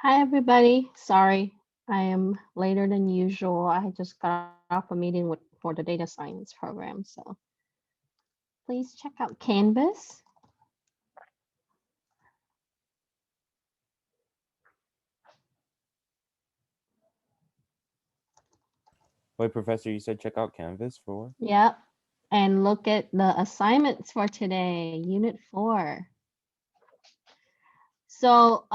Hi, everybody. Sorry, I am later than usual. I just got off a meeting for the data science program. So please check out Canvas. Wait, Professor, you said check out Canvas for what? Yep. And look at the assignments for today, Unit 4. So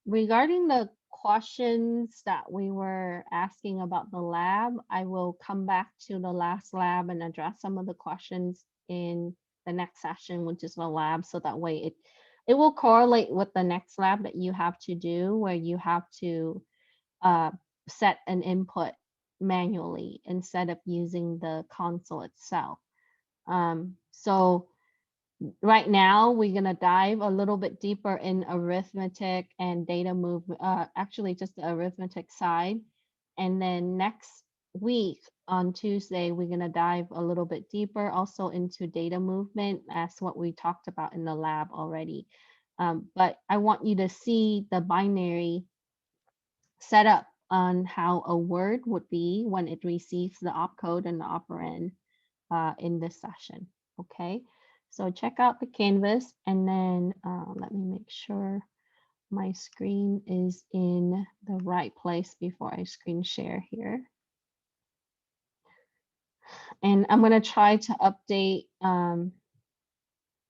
regarding the questions that we were asking about the lab, I will come back to the last lab and address some of the questions in the next session, which is the lab, so that way it will correlate with the next lab that you have to do, where you have to set an input manually instead of using the console itself. So right now we're going to dive a little bit deeper in arithmetic and data movement, actually just the arithmetic side. And then next week on Tuesday, we're going to dive a little bit deeper also into data movement, as what we talked about in the lab already. But I want you to see the binary setup on how a word would be when it receives the opcode and the operand in this session. Okay, so check out the Canvas, and then let me make sure my screen is in the right place before I screen share here. And I'm going to try to update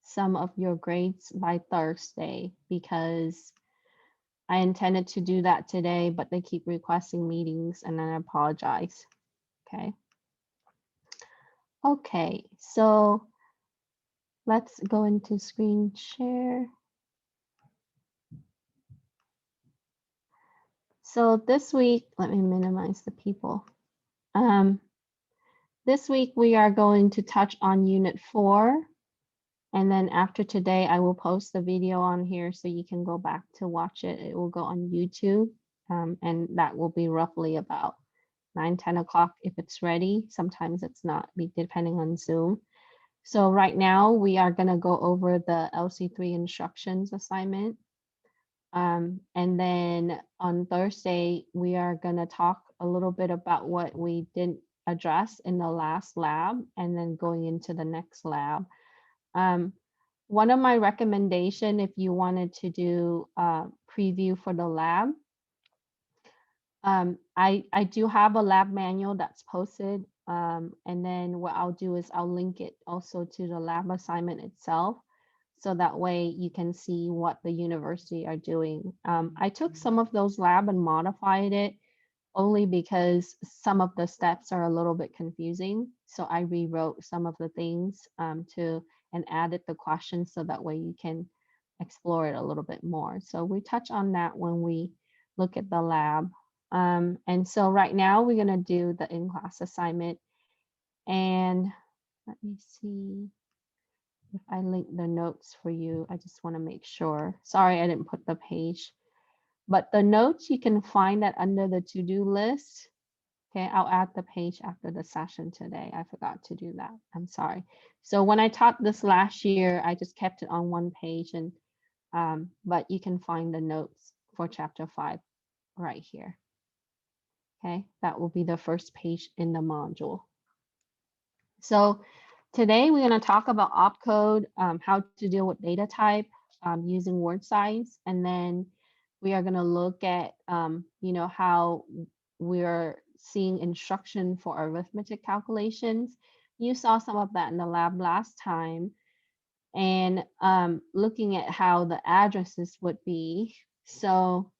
some of your grades by Thursday, because I intended to do that today, but they keep requesting meetings, and I apologize. Okay. Okay, so let's go into screen share. So this week, let me minimize the people. This week we are going to touch on Unit 4. And then after today, I will post the video on here so you can go back to watch it. It will go on YouTube. And that will be roughly about 9-10 o'clock if it's ready. Sometimes it's not, depending on Zoom. So right now we are going to go over the LC-3 Instructions Assignment. And then on Thursday, we are going to talk a little bit about what we didn't address in the last lab, and then going into the next lab. One of my recommendation, if you wanted to do a preview for the lab, I do have a lab manual that's posted. And then what I'll do is I'll link it also to the lab assignment itself, so that way you can see what the university are doing. I took some of those lab and modified it only because some of the steps are a little bit confusing. So I rewrote some of the things and added the questions, so that way you can explore it a little bit more. So we touch on that when we look at the lab. And so right now we're going to do the in-class assignment. And let me see if I link the notes for you. I just want to make sure. Sorry, I didn't put the page. But the notes, you can find that under the to-do list. Okay, I'll add the page after the session today. I forgot to do that. I'm sorry. So when I taught this last year, I just kept it on one page, and but you can find the notes for chapter 5 right here. Okay, that will be the first page in the module. So today we're going to talk about opcode, how to deal with data type using word size, and then we are going to look at how we're seeing instruction for arithmetic calculations. You saw some of that in the lab last time, and looking at how the addresses would be. So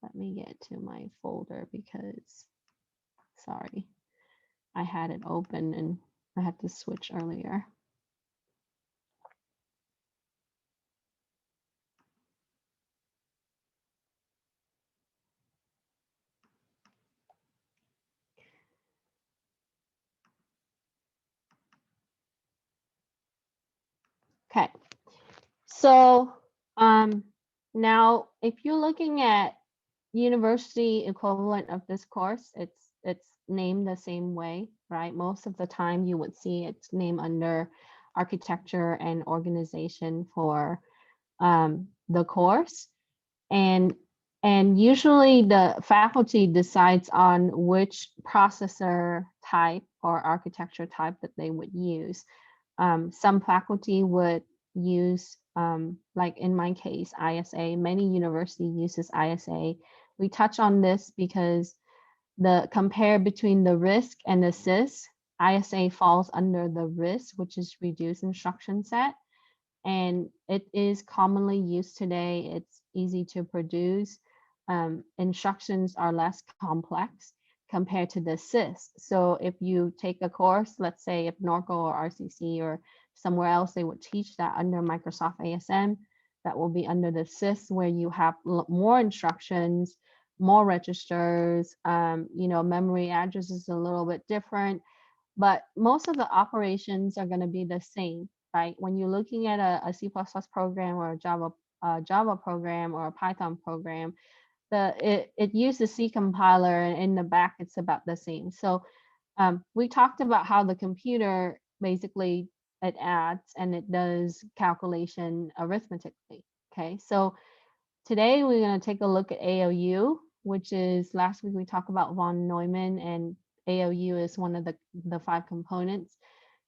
let me get to my folder, because sorry, I had it open and I had to switch earlier. Okay, so now if you're looking at university equivalent of this course, it's named the same way, right? Most of the time you would see it's named under architecture and organization for the course. And And usually the faculty decides on which processor type or architecture type that they would use. Some faculty would use, like in my case, ISA. Many university uses ISA. We touch on this because the compare between the RISC and the CIS, ISA falls under the RISC, which is reduced instruction set, and it is commonly used today. It's easy to produce. Instructions are less complex compared to the CIS. So if you take a course, let's say if Norco or RCC or somewhere else, they would teach that under Microsoft ASM, that will be under the CIS, where you have more instructions, more registers, memory address is a little bit different, but most of the operations are going to be the same, right? When you're looking at a C++ program or a Java program or a Python program, it uses C compiler, and in the back it's about the same. So we talked about how the computer basically it adds and it does calculation arithmetically. Okay, so today we're going to take a look at ALU, which is last week we talked about von Neumann, and ALU is one of the 5 components.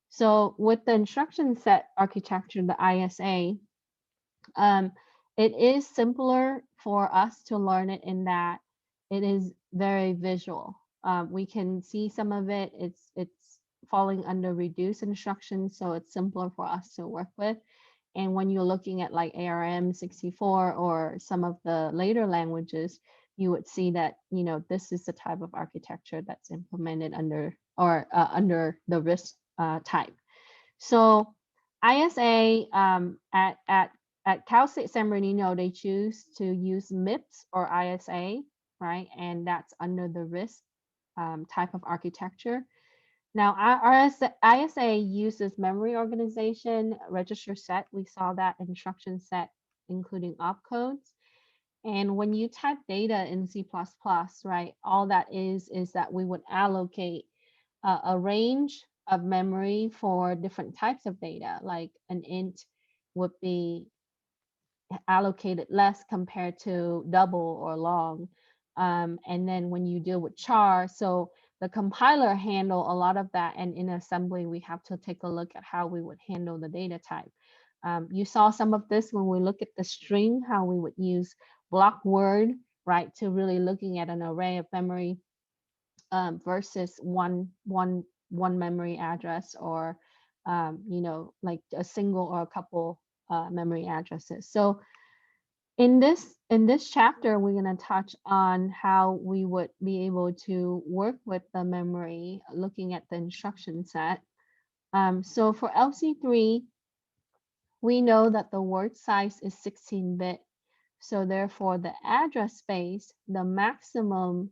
So with the instruction set architecture, the ISA, it is simpler for us to learn it in that it is very visual. We can see some of it. It's falling under reduced instructions, so it's simpler for us to work with. And when you're looking at like ARM 64 or some of the later languages, you would see that, this is the type of architecture that's implemented under or under the RISC type. So ISA at Cal State San Bernardino, they choose to use MIPS or ISA, right? And that's under the RISC type of architecture. Now, our ISA uses memory organization, register set. We saw that instruction set, including opcodes. And when you type data in C++, right, all that is that we would allocate a range of memory for different types of data, like an int would be allocated less compared to double or long. And then when you deal with char, so the compiler handle a lot of that, and in assembly, we have to take a look at how we would handle the data type. You saw some of this when we look at the string, how we would use block word, right, to really looking at an array of memory versus one memory address, or like a single or a couple memory addresses. So in this chapter, we're going to touch on how we would be able to work with the memory, looking at the instruction set. So for LC3, we know that the word size is 16-bit. So therefore, the address space, the maximum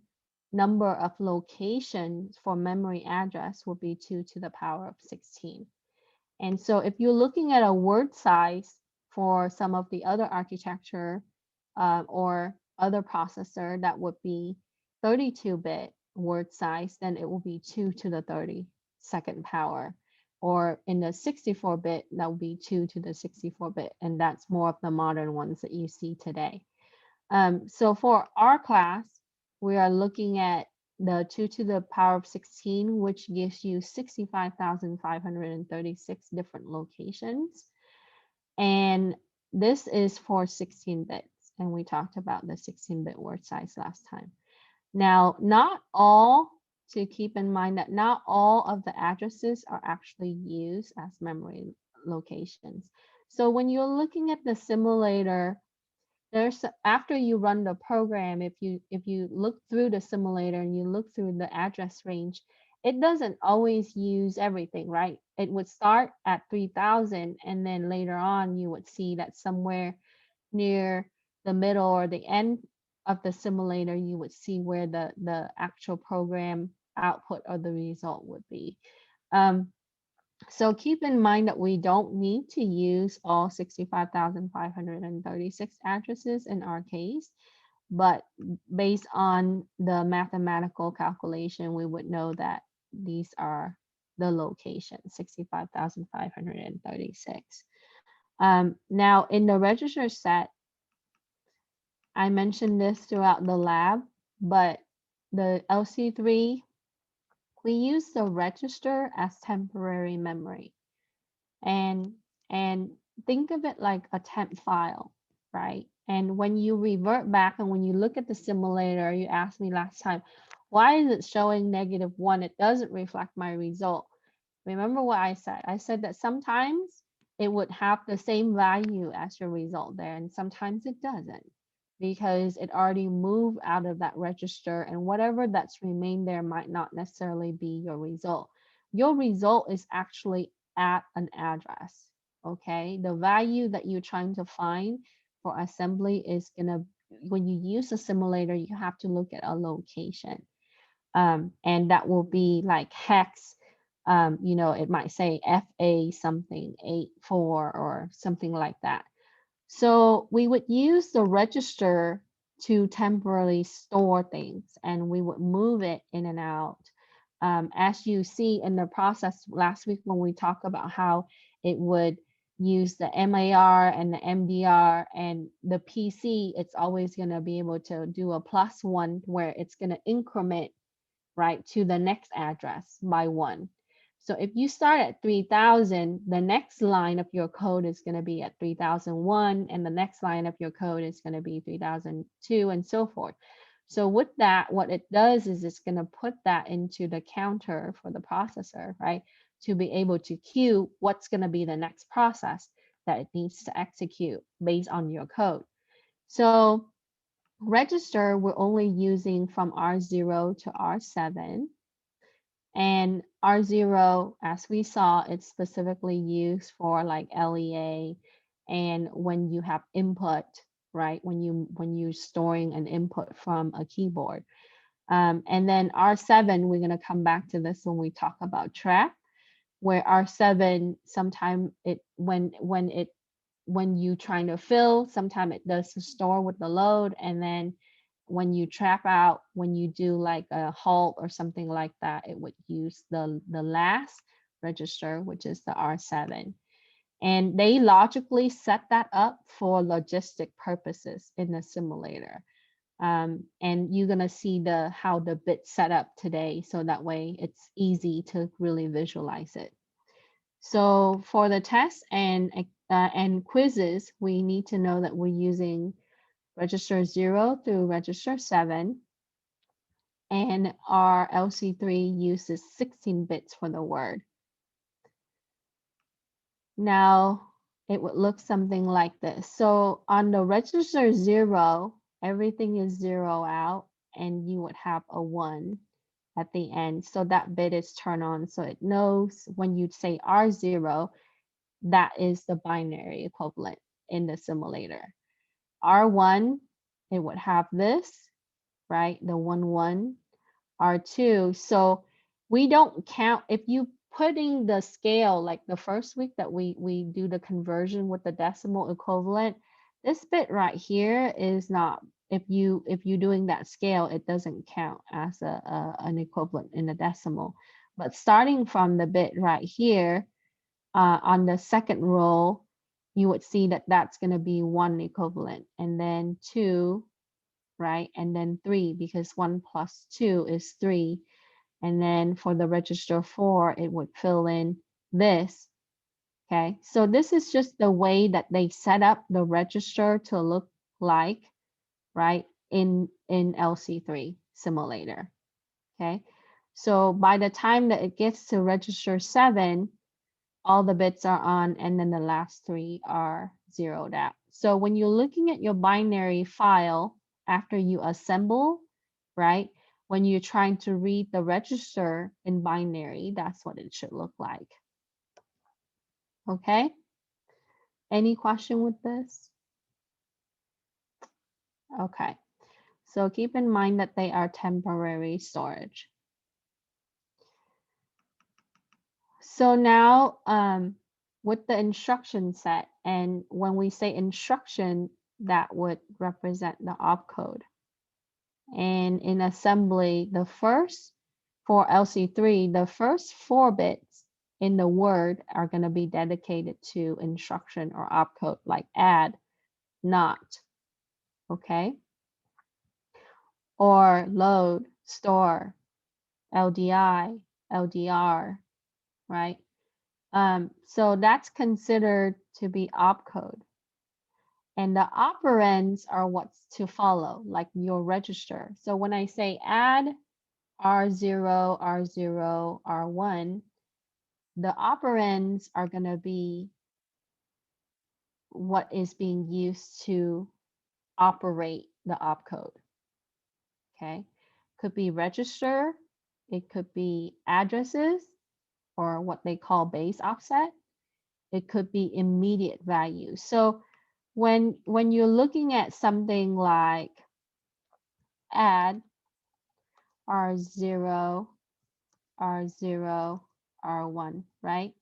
number of locations for memory address will be 2 to the power of 16. And so if you're looking at a word size for some of the other architecture or other processor, that would be 32-bit word size, then it will be 2 to the 32nd power. Or in the 64-bit, that would be 2 to the 64-bit, and that's more of the modern ones that you see today. So for our class, we are looking at the 2 to the power of 16, which gives you 65,536 different locations. And this is for 16 bits. And we talked about the 16-bit word size last time. Now, to keep in mind that not all of the addresses are actually used as memory locations. So when you're looking at the simulator, after you run the program, if you look through the simulator and you look through the address range, it doesn't always use everything, right? It would start at 3000, and then later on you would see that somewhere near the middle or the end of the simulator, you would see where the actual program output or the result would be. So keep in mind that we don't need to use all 65,536 addresses in our case, but based on the mathematical calculation, we would know that these are the locations, 65,536. Now in the register set, I mentioned this throughout the lab, but the LC3, we use the register as temporary memory. And think of it like a temp file, right? And when you revert back and when you look at the simulator, you asked me last time, why is it showing -1? It doesn't reflect my result. Remember what I said? I said that sometimes it would have the same value as your result there, and sometimes it doesn't because it already moved out of that register, and whatever that's remained there might not necessarily be your result. Your result is actually at an address, okay? The value that you're trying to find for assembly is gonna, when you use a simulator, you have to look at a location. And that will be like hex. You know, it might say FA something 84 or something like that. So we would use the register to temporarily store things, and we would move it in and out. As you see in the process last week when we talked about how it would use the MAR and the MDR and the PC, it's always going to be able to do a +1 where it's going to increment, right, to the next address by 1. So if you start at 3000, the next line of your code is going to be at 3001, and the next line of your code is going to be 3002, and so forth. So with that, what it does is it's going to put that into the counter for the processor, right, to be able to queue what's going to be the next process that it needs to execute based on your code. So register, we're only using from R0 to R7. And R0, as we saw, it's specifically used for like LEA and when you have input, right? When you're storing an input from a keyboard. And then R7, we're going to come back to this when we talk about track, where R7 sometimes it when you trying to fill, sometimes it does the store with the load, and then when you trap out, when you do like a halt or something like that, it would use the last register, which is the R7. And they logically set that up for logistic purposes in the simulator. And you're gonna see how the bits set up today, so that way it's easy to really visualize it. So for the tests and quizzes, we need to know that we're using register 0 through register 7. And our LC3 uses 16 bits for the word. Now, it would look something like this. So on the register 0, everything is 0 out, and you would have a 1 at the end. So that bit is turned on. So it knows when you say R0, that is the binary equivalent in the simulator. R1, it would have this, right? The 1, 1. R2. So we don't count, if you putting the scale, like the first week that we do the conversion with the decimal equivalent, this bit right here is not, if you're doing that scale, it doesn't count as an equivalent in the decimal. But starting from the bit right here, on the second row, you would see that that's going to be 1 equivalent, and then 2, right? And then 3, because 1 plus 2 is 3. And then for the register 4, it would fill in this. Okay, so this is just the way that they set up the register to look like, right, in LC3 simulator. Okay, so by the time that it gets to register 7, all the bits are on, and then the last 3 are zeroed out. So when you're looking at your binary file after you assemble, right, when you're trying to read the register in binary, that's what it should look like. Okay, any question with this? Okay, so keep in mind that they are temporary storage. So now with the instruction set, and when we say instruction, that would represent the opcode. And in assembly, for LC3, the first 4 bits in the word are going to be dedicated to instruction or opcode, like add, not, okay? Or load, store, LDI, LDR, right? So that's considered to be opcode. And the operands are what's to follow, like your register. So when I say add R0, R0, R1, the operands are going to be what is being used to operate the opcode. Okay, could be register, it could be addresses, or what they call base offset. It could be immediate value. So when you're looking at something like add R0, R0, R1, right?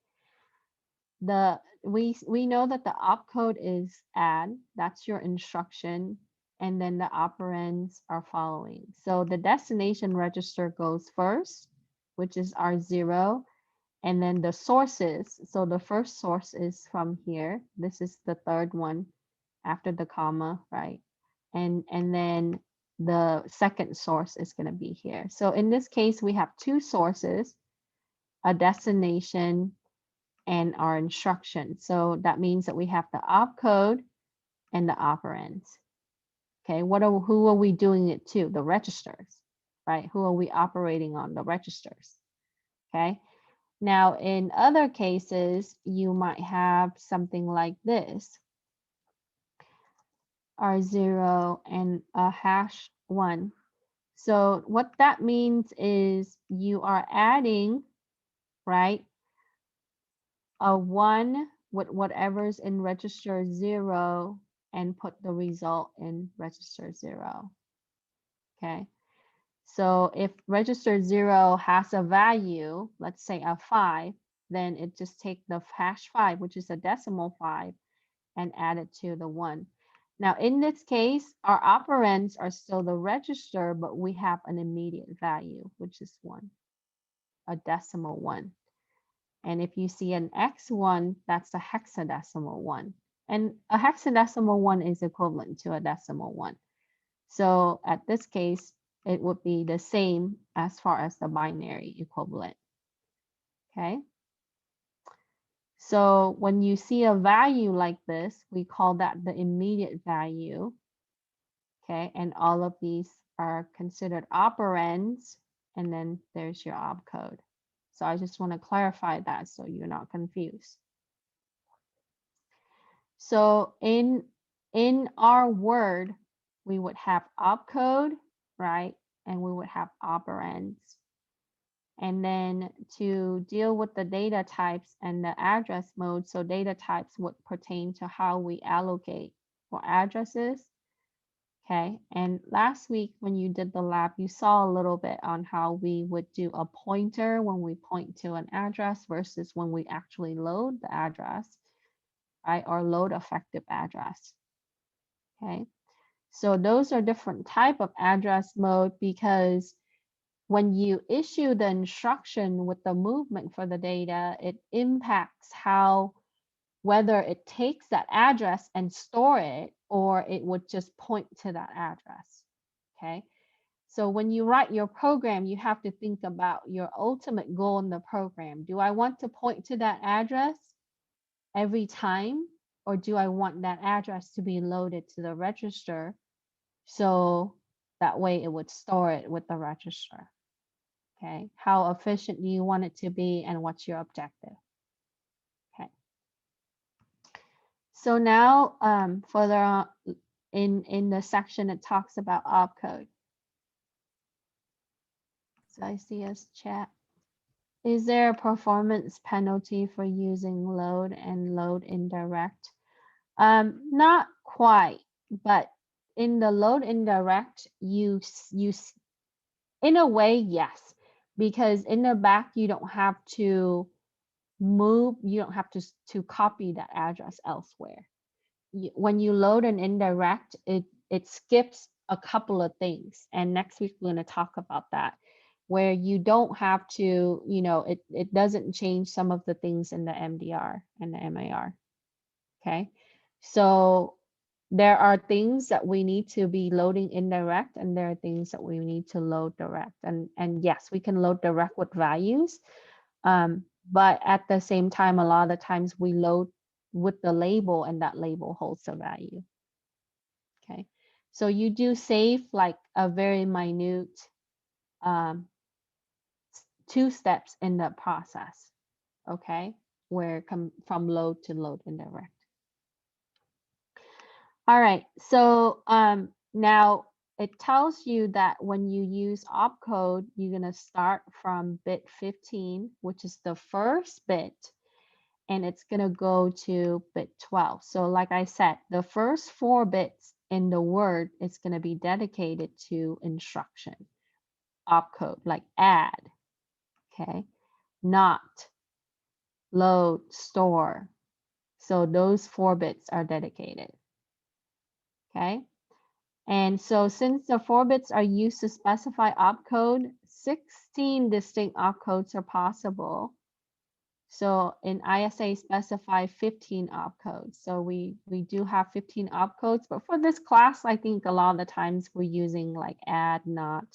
We know that the opcode is add, that's your instruction, and then the operands are following. So the destination register goes first, which is R0, and then the sources. So the first source is from here. This is the third one after the comma, right? And then the second source is going to be here. So in this case, we have two sources, a destination and our instruction. So that means that we have the opcode and the operands. Okay, who are we doing it to? The registers, right? Who are we operating on? The registers. Okay. Now, in other cases, you might have something like this, R0 and a #1. So what that means is you are adding, right, a 1 with whatever's in register 0 and put the result in register 0. Okay. So if register 0 has a value, let's say a 5, then it just take the #5, which is a decimal 5, and add it to the 1. Now, in this case, our operands are still the register, but we have an immediate value, which is 1, a decimal 1. And if you see an X1, that's a hexadecimal 1. And a hexadecimal 1 is equivalent to a decimal 1. So at this case, it would be the same as far as the binary equivalent. Okay. So when you see a value like this, we call that the immediate value. Okay. And all of these are considered operands. And then there's your opcode. So I just want to clarify that so you're not confused. So in our word, we would have opcode, right? And we would have operands. And then to deal with the data types and the address mode, so data types would pertain to how we allocate for addresses. Okay, and last week when you did the lab, you saw a little bit on how we would do a pointer when we point to an address versus when we actually load the address, right? Or load effective address. Okay, so those are different type of address mode because when you issue the instruction with the movement for the data, it impacts how whether it takes that address and store it or it would just point to that address. Okay. So when you write your program, you have to think about your ultimate goal in the program. Do I want to point to that address every time, or do I want that address to be loaded to the register so that way it would store it with the register? Okay, how efficient do you want it to be and what's your objective? Okay. So now further on in the section it talks about opcode. So I see us chat. Is there a performance penalty for using load and load indirect? Not quite, but in the load indirect, you in a way, yes, because in the back you don't have to move, you don't have to copy that address elsewhere. When you load an indirect, it skips a couple of things, and next week we're going to talk about that, where you don't have to, it doesn't change some of the things in the MDR and the MAR. Okay, so there are things that we need to be loading indirect, and there are things that we need to load direct. And yes, we can load direct with values, but at the same time, a lot of the times we load with the label, and that label holds the value. Okay, so you do save like a very minute 2 steps in the process. Okay, where come from load to load indirect. All right, so now it tells you that when you use opcode, you're going to start from bit 15, which is the first bit, and it's going to go to bit 12. So like I said, the first 4 bits in the word is going to be dedicated to instruction, opcode, like add, okay, not, load, store. So those 4 bits are dedicated, okay? And so since the 4 bits are used to specify opcode, 16 distinct opcodes are possible. So in ISA specify 15 opcodes. So we do have 15 opcodes, but for this class, I think a lot of the times we're using like add, not,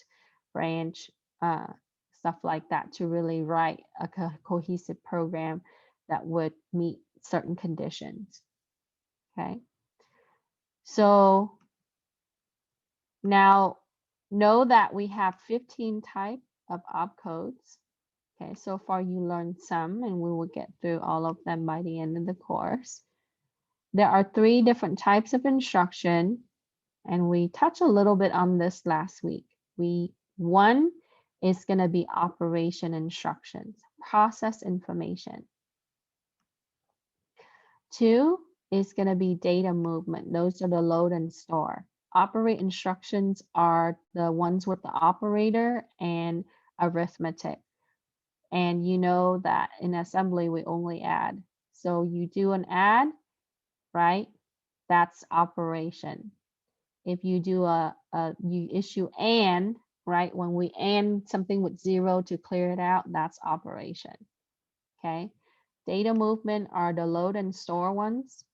branch, stuff like that to really write a cohesive program that would meet certain conditions. Okay. So now know that we have 15 types of opcodes. Okay, so far you learned some, and we will get through all of them by the end of the course. There are 3 different types of instruction, and we touched a little bit on this last week. One is going to be operation instructions, process information. 2 is going to be data movement. Those are the load and store. Operate instructions are the ones with the operator and arithmetic. And you know that in assembly, we only add. So you do an add, right? That's operation. If you do you issue and, right? When we and something with 0 to clear it out, that's operation. Okay. Data movement are the load and store ones.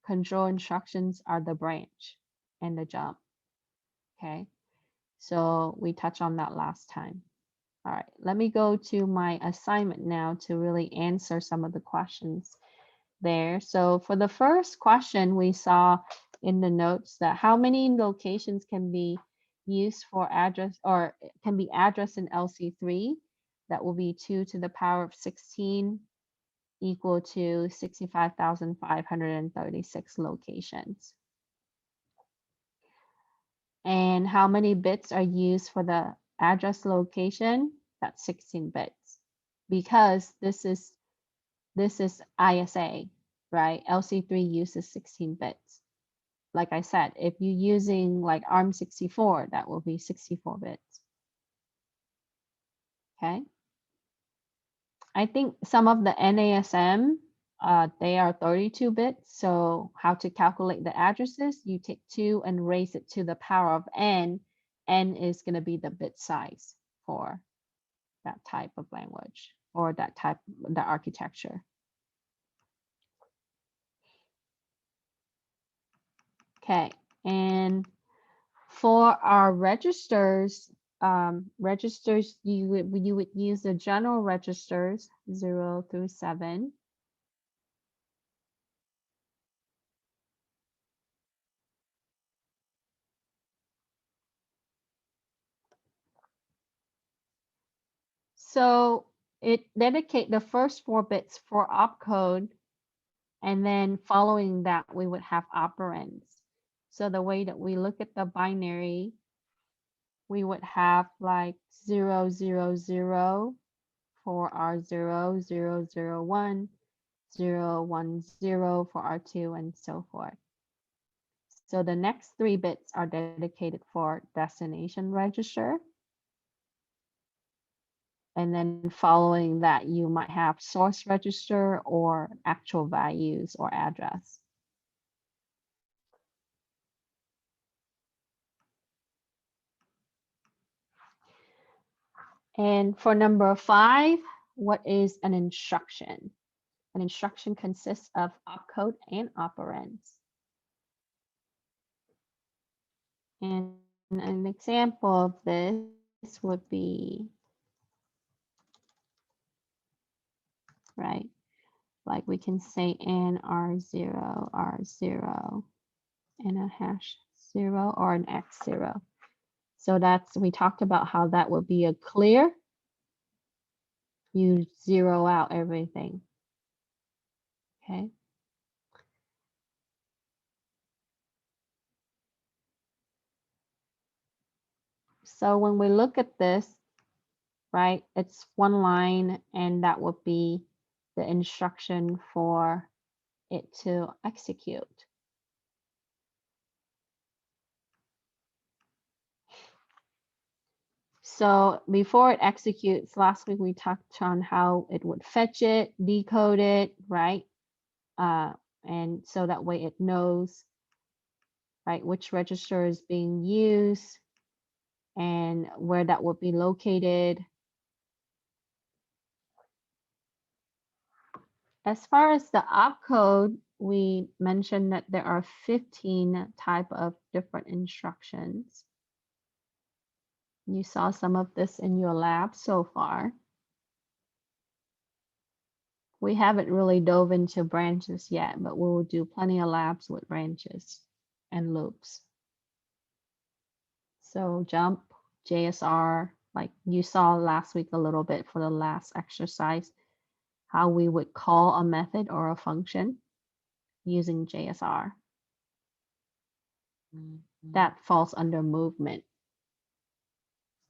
Control instructions are the branch and the jump. Okay. So we touched on that last time. All right, let me go to my assignment now to really answer some of the questions there. So for the first question, we saw in the notes that how many locations can be used for address or can be addressed in LC3? That will be 2 to the power of 16 equal to 65,536 locations. And how many bits are used for the address location? That's 16 bits, because this is ISA, right? LC3 uses 16 bits. Like I said, if you're using like ARM64, that will be 64 bits. Okay. I think some of the NASM, they are 32 bits. So how to calculate the addresses? You take 2 and raise it to the power of n. N is going to be the bit size for that type of language or that type, the architecture. Okay, and for our registers, you would use the general registers 0 through 7. So it dedicate the first 4 bits for opcode, and then following that we would have operands. So the way that we look at the binary, we would have like 0, 0, 0 for R0, 0, 0, 1, 0, 1, 0 for R2, and so forth. So the next 3 bits are dedicated for destination register. And then following that, you might have source register or actual values or address. And for number 5, what is an instruction? An instruction consists of opcode and operands. And an example of this would be, right, like we can say an R0, R0, and a hash 0 or an X0. So that's, we talked about how that would be a clear. You zero out everything. Okay. So when we look at this, right, it's one line, and that would be the instruction for it to execute. So before it executes, last week we talked on how it would fetch it, decode it, right? And so that way it knows, right, which register is being used and where that would be located. As far as the opcode, we mentioned that there are 15 type of different instructions. You saw some of this in your lab so far. We haven't really dove into branches yet, but we will do plenty of labs with branches and loops. So jump, JSR, like you saw last week a little bit for the last exercise, how we would call a method or a function using JSR. That falls under movement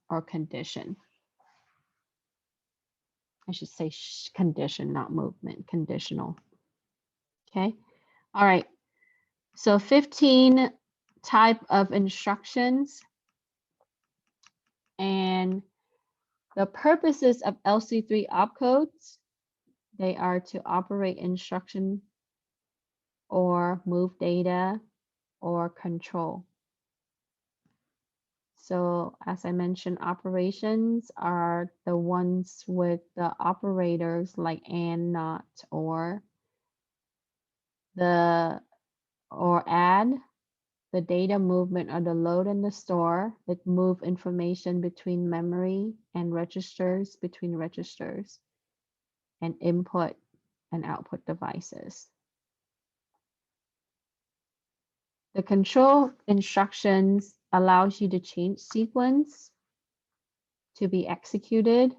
or condition. I should say condition, not movement, conditional. Okay. All right. So 15 type of instructions. And the purposes of LC3 opcodes, they are to operate instruction or move data or control. So as I mentioned, operations are the ones with the operators like and, not, or add, the data movement or the load and the store. It move information between memory and registers, between registers, and input and output devices. The control instructions allows you to change sequence to be executed.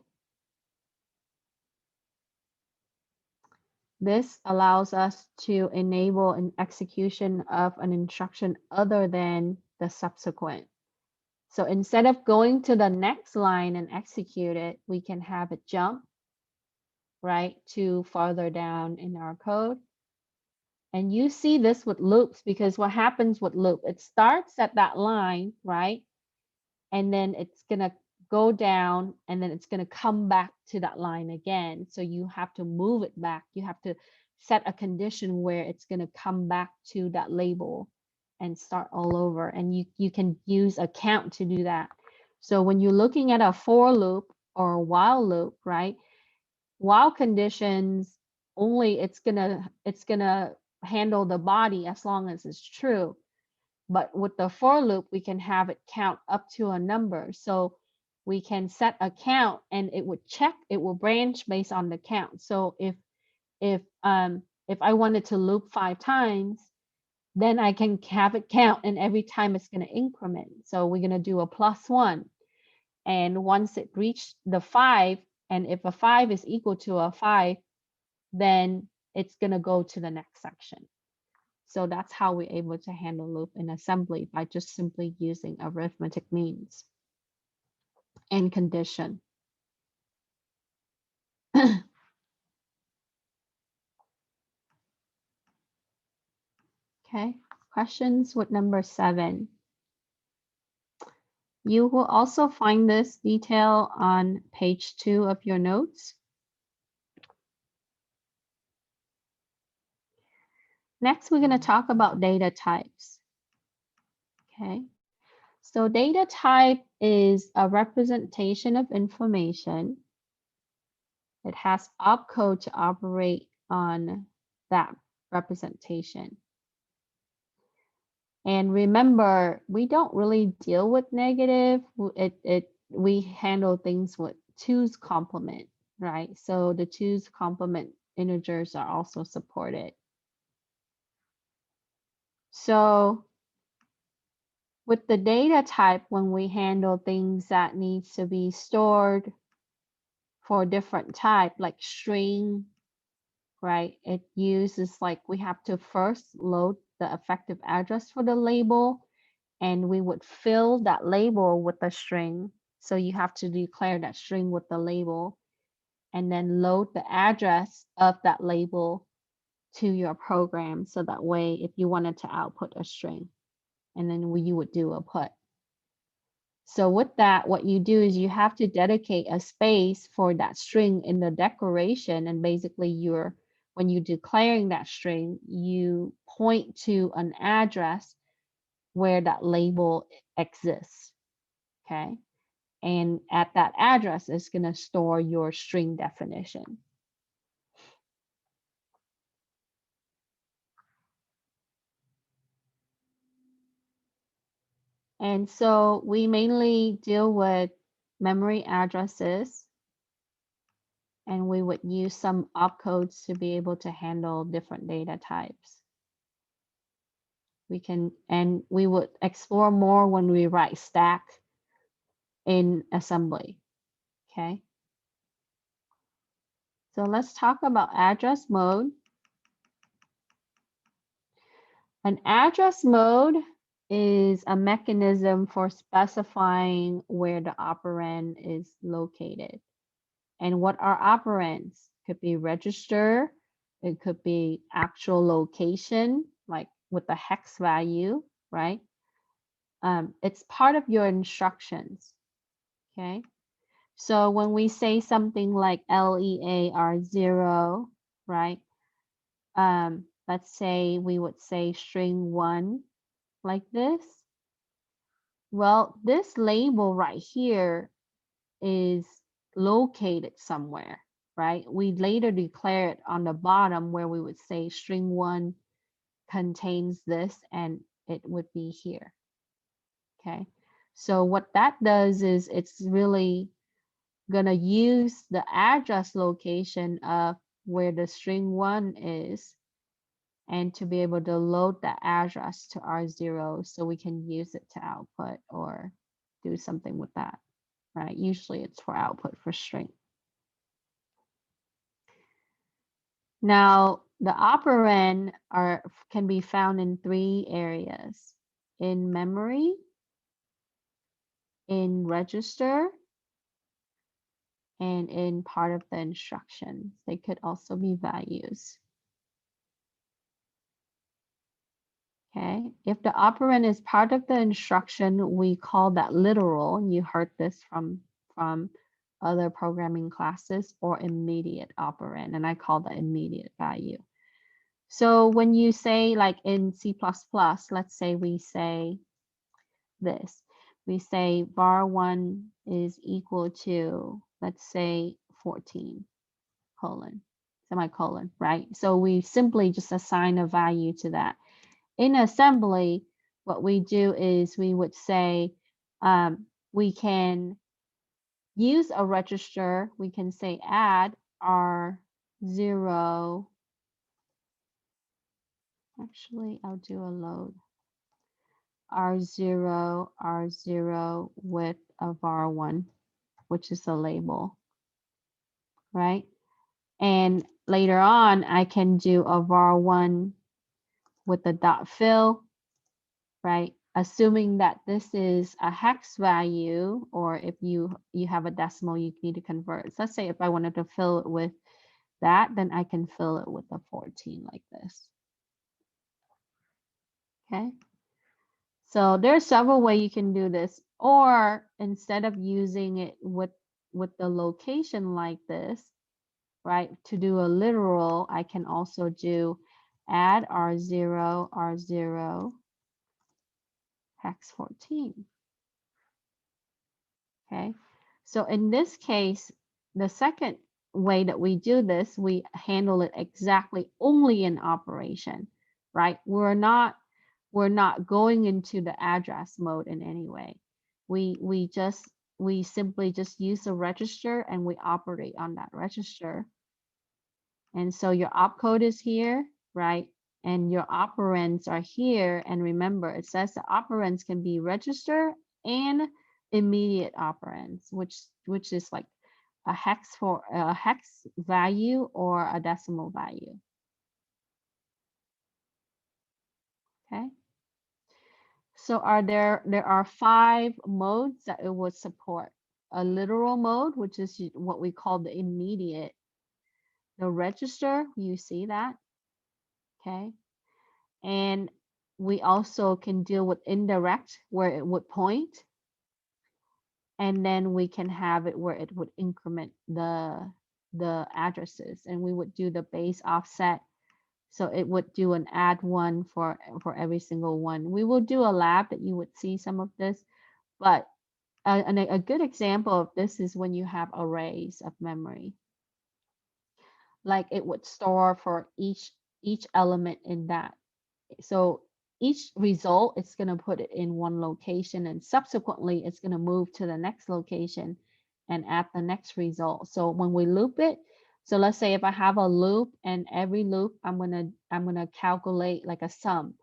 This allows us to enable an execution of an instruction other than the subsequent. So instead of going to the next line and execute it, we can have it jump, right, to farther down in our code. And you see this with loops, because what happens with loop, it starts at that line, right? And then it's going to go down, and then it's going to come back to that line again. So you have to move it back. You have to set a condition where it's going to come back to that label and start all over. And you can use a count to do that. So when you're looking at a for loop or a while loop, right? While conditions only, it's gonna handle the body as long as it's true. But with the for loop, we can have it count up to a number. So we can set a count, and it would check, it will branch based on the count. So if I wanted to loop 5 times, then I can have it count, and every time it's going to increment. So we're going to do a +1. And once it reached the 5, and if a 5 is equal to a 5, then it's going to go to the next section. So that's how we're able to handle loop in assembly, by just simply using arithmetic means and condition. Okay, questions with number 7. You will also find this detail on page 2 of your notes. Next, we're going to talk about data types. Okay, so data type is a representation of information. It has opcode to operate on that representation. And remember, we don't really deal with negative. We handle things with 2's complement, right? So the 2's complement integers are also supported. So with the data type, when we handle things that needs to be stored for different type, like string, right? It uses like we have to first load the effective address for the label, and we would fill that label with a string. So you have to declare that string with the label and then load the address of that label to your program. So that way, if you wanted to output a string, and then you would do a put. So with that, what you do is you have to dedicate a space for that string in the declaration. And basically when you're declaring that string, you point to an address where that label exists, okay? And at that address, it's gonna store your string definition. And so we mainly deal with memory addresses, and we would use some opcodes to be able to handle different data types. And we would explore more when we write stack in assembly, okay? So let's talk about address mode. An address mode is a mechanism for specifying where the operand is located. And what are operands? Could be register, it could be actual location, like with the hex value, right? It's part of your instructions, okay? So when we say something like LEAR0, right? Let's say we would say string 1 like this. Well, this label right here is located somewhere, right? We later declare it on the bottom where we would say string 1 contains this, and it would be here, okay? So what that does is it's really gonna use the address location of where the string 1 is, and to be able to load that address to R0 so we can use it to output or do something with that, right? Usually it's for output for string. Now, the operand can be found in 3 areas: in memory, in register, and in part of the instructions. They could also be values. Okay, if the operand is part of the instruction, we call that literal. You heard this from other programming classes, or immediate operand, and I call that immediate value. So when you say, like in C++, let's say we say this. We say var1 is equal to, let's say 14, semicolon, right? So we simply just assign a value to that. In assembly, what we do is we would say we can use a register. We can say add R0. Actually, I'll do a load. R0 with a var1, which is a label, right? And later on, I can do a var1 with a dot fill, right? Assuming that this is a hex value, or if you have a decimal, you need to convert. So let's say if I wanted to fill it with that, then I can fill it with a 14 like this. Okay. So there's several ways you can do this, or instead of using it with the location like this, right? To do a literal, I can also do add R0 hex 14. Okay, so in this case, the second way that we do this, we handle it exactly only in operation, right? We're not we're not going into the address mode in any way. We simply just use a register and we operate on that register. And so your opcode is here, right? And your operands are here. And remember, it says the operands can be register and immediate operands, which is like a hex for a hex value or a decimal value. Okay. So there are 5 modes that it would support. A literal mode, which is what we call the immediate. The register, you see that, okay? And we also can deal with indirect, where it would point. And then we can have it where it would increment the addresses, and we would do the base offset. So it would do an add 1 for every single one. We will do a lab that you would see some of this, but a good example of this is when you have arrays of memory. Like it would store for each element in that. So each result, it's going to put it in one location, and subsequently it's going to move to the next location and add the next result. So when we loop it, so let's say if I have a loop, and every loop I'm gonna calculate like a sum.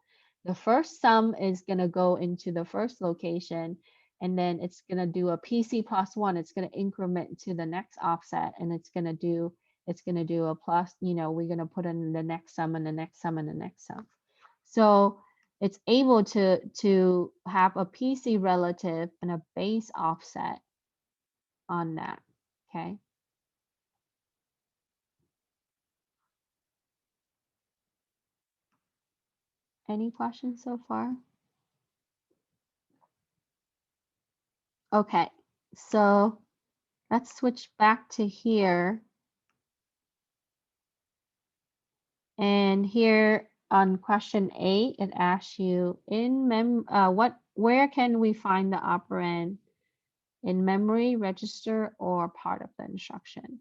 The first sum is gonna go into the first location, and then it's gonna do a PC plus 1. It's gonna increment to the next offset, and it's gonna do a plus. We're gonna put in the next sum and the next sum and the next sum. So it's able to have a PC relative and a base offset on that. Okay. Any questions so far? Okay, so let's switch back to here. And here on question 8, it asks you where can we find the operand in memory, register, or part of the instruction?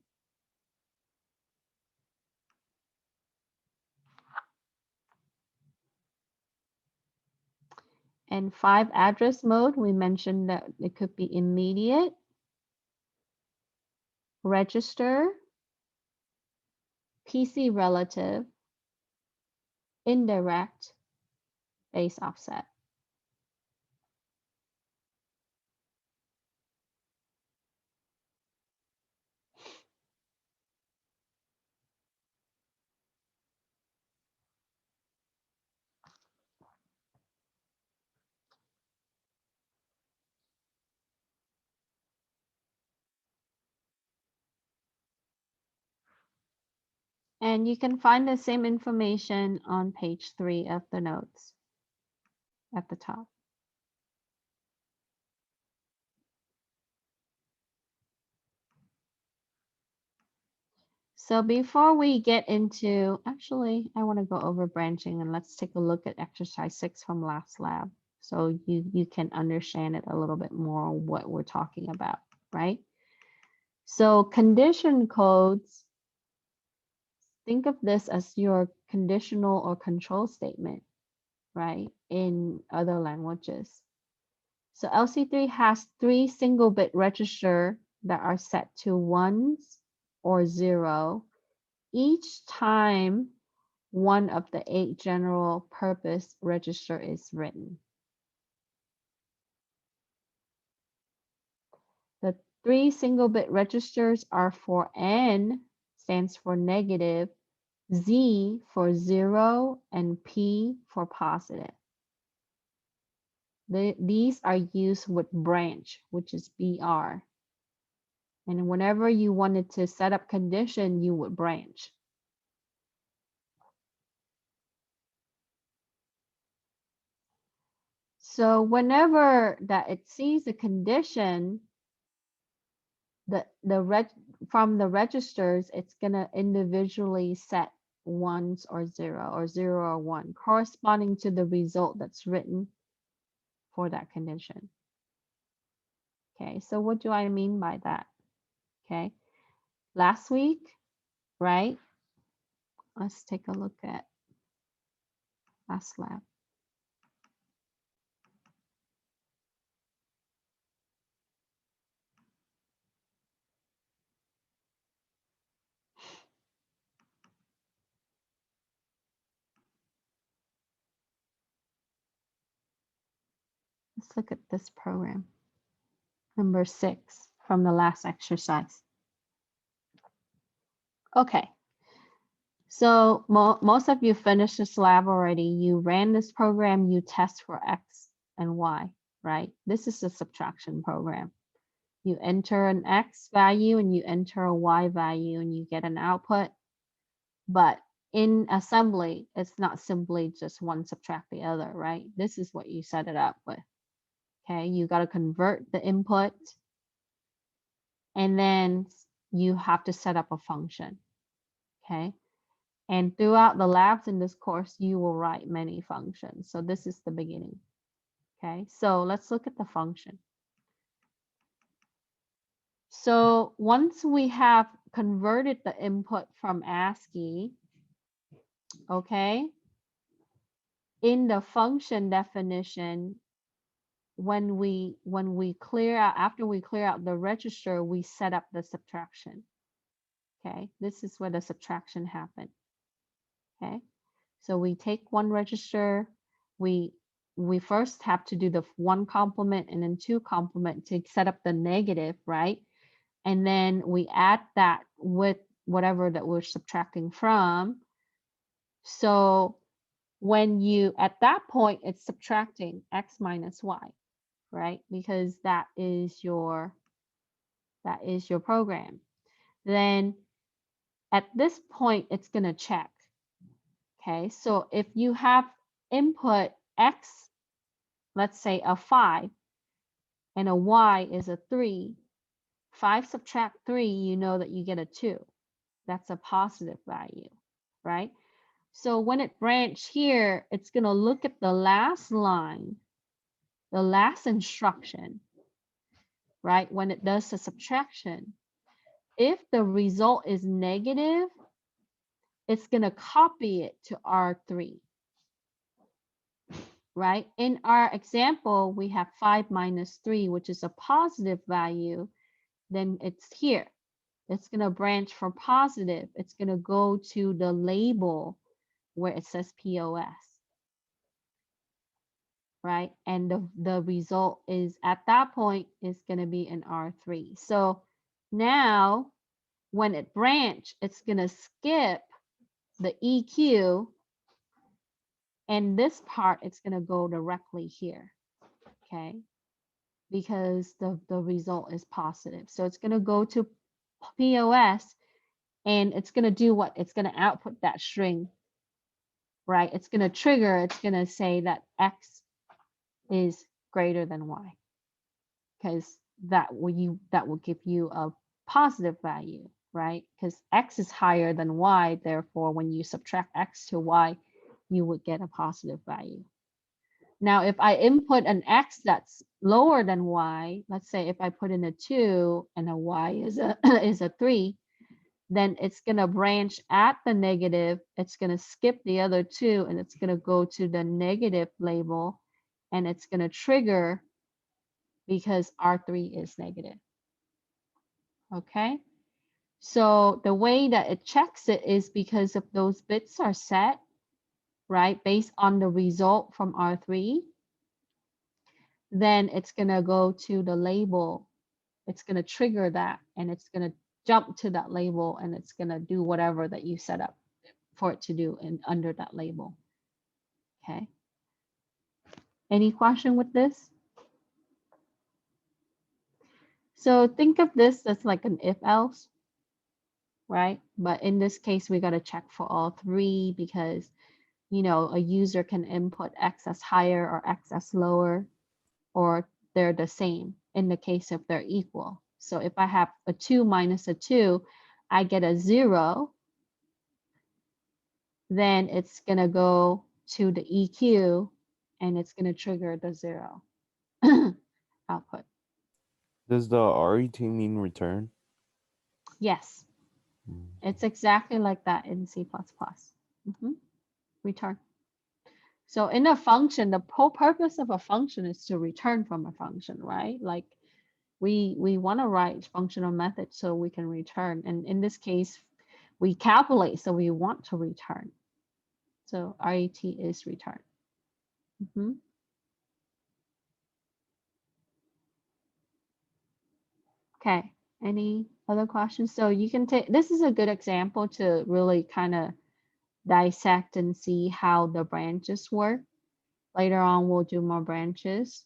And 5 address mode, we mentioned that it could be immediate, register, PC relative, indirect, base offset. And you can find the same information on page 3 of the notes at the top. So before we get into, actually, I want to go over branching, and let's take a look at exercise 6 from last lab, so you can understand it a little bit more what we're talking about, right? So condition codes, think of this as your conditional or control statement, right, in other languages. So LC3 has 3 single bit register that are set to 1s or 0 each time one of the 8 general purpose register is written. The 3 single bit registers are for N, stands for negative, Z for 0, and P for positive. These are used with branch, which is BR. And whenever you wanted to set up condition, you would branch. So whenever that it sees a condition, from the registers, it's gonna individually set 1s or 0 or 0 or 1 corresponding to the result that's written for that condition. Okay, so what do I mean by that? Okay, last week, right? Let's take a look at last lab. Let's look at this program. Number 6 from the last exercise. Okay. So most of you finished this lab already. You ran this program, you test for X and Y, right? This is a subtraction program. You enter an X value and you enter a Y value and you get an output. But in assembly, it's not simply just one subtract the other, right? This is what you set it up with. Okay, you got to convert the input and then you have to set up a function. Okay. And throughout the labs in this course, you will write many functions. So this is the beginning. Okay, so let's look at the function. So once we have converted the input from ASCII, okay, in the function definition, when we clear out, after we clear out the register, we set up the subtraction. Okay, this is where the subtraction happened. Okay, so we take one register, we first have to do the 1 complement and then 2 complement to set up the negative, right? And then we add that with whatever that we're subtracting from. So when you, at that point, it's subtracting X minus Y, right? Because that is your program. Then at this point, it's going to check. Okay, so if you have input X, let's say a 5, and a Y is a 3, 5 subtract 3, you know that you get a 2. That's a positive value, right? So when it branch here, it's going to look at the last line, the last instruction, right? When it does the subtraction. If the result is negative, it's going to copy it to R3. Right? In our example, we have 5 minus 3, which is a positive value. Then it's here. It's going to branch for positive. It's going to go to the label where it says POS. Right? And the result is at that point is going to be an R3. So now when it branch, it's going to skip the EQ. And this part, it's going to go directly here. Okay? Because the result is positive. So it's going to go to POS and it's going to do what? It's going to output that string, right? It's going to trigger, it's going to say that X is greater than Y, because that will give you a positive value, right? Because X is higher than Y, therefore when you subtract X to Y, you would get a positive value. Now, if I input an X that's lower than Y, let's say if I put in a 2 and a Y is a is a 3, then it's going to branch at the negative. It's going to skip the other 2 and it's going to go to the negative label and it's going to trigger because R3 is negative. Okay. So the way that it checks it is because if those bits are set, right, based on the result from R3, then it's going to go to the label. It's going to trigger that and it's going to jump to that label and it's going to do whatever that you set up for it to do under that label. Okay. Any question with this? So think of this as like an if else, right? But in this case, we got to check for all 3 because, you know, a user can input X as higher or X as lower, or they're the same in the case if they're equal. So if I have a 2 minus a 2, I get a 0. Then it's going to go to the EQ and it's going to trigger the 0 output. Does the RET mean return? Yes, it's exactly like that in C++. Return. So in a function, the whole purpose of a function is to return from a function, right? Like we want to write functional methods so we can return. And in this case, we calculate, so we want to return. So RET is return. Okay, any other questions? So you can take, this is a good example to really kind of dissect and see how the branches work. Later on, we'll do more branches.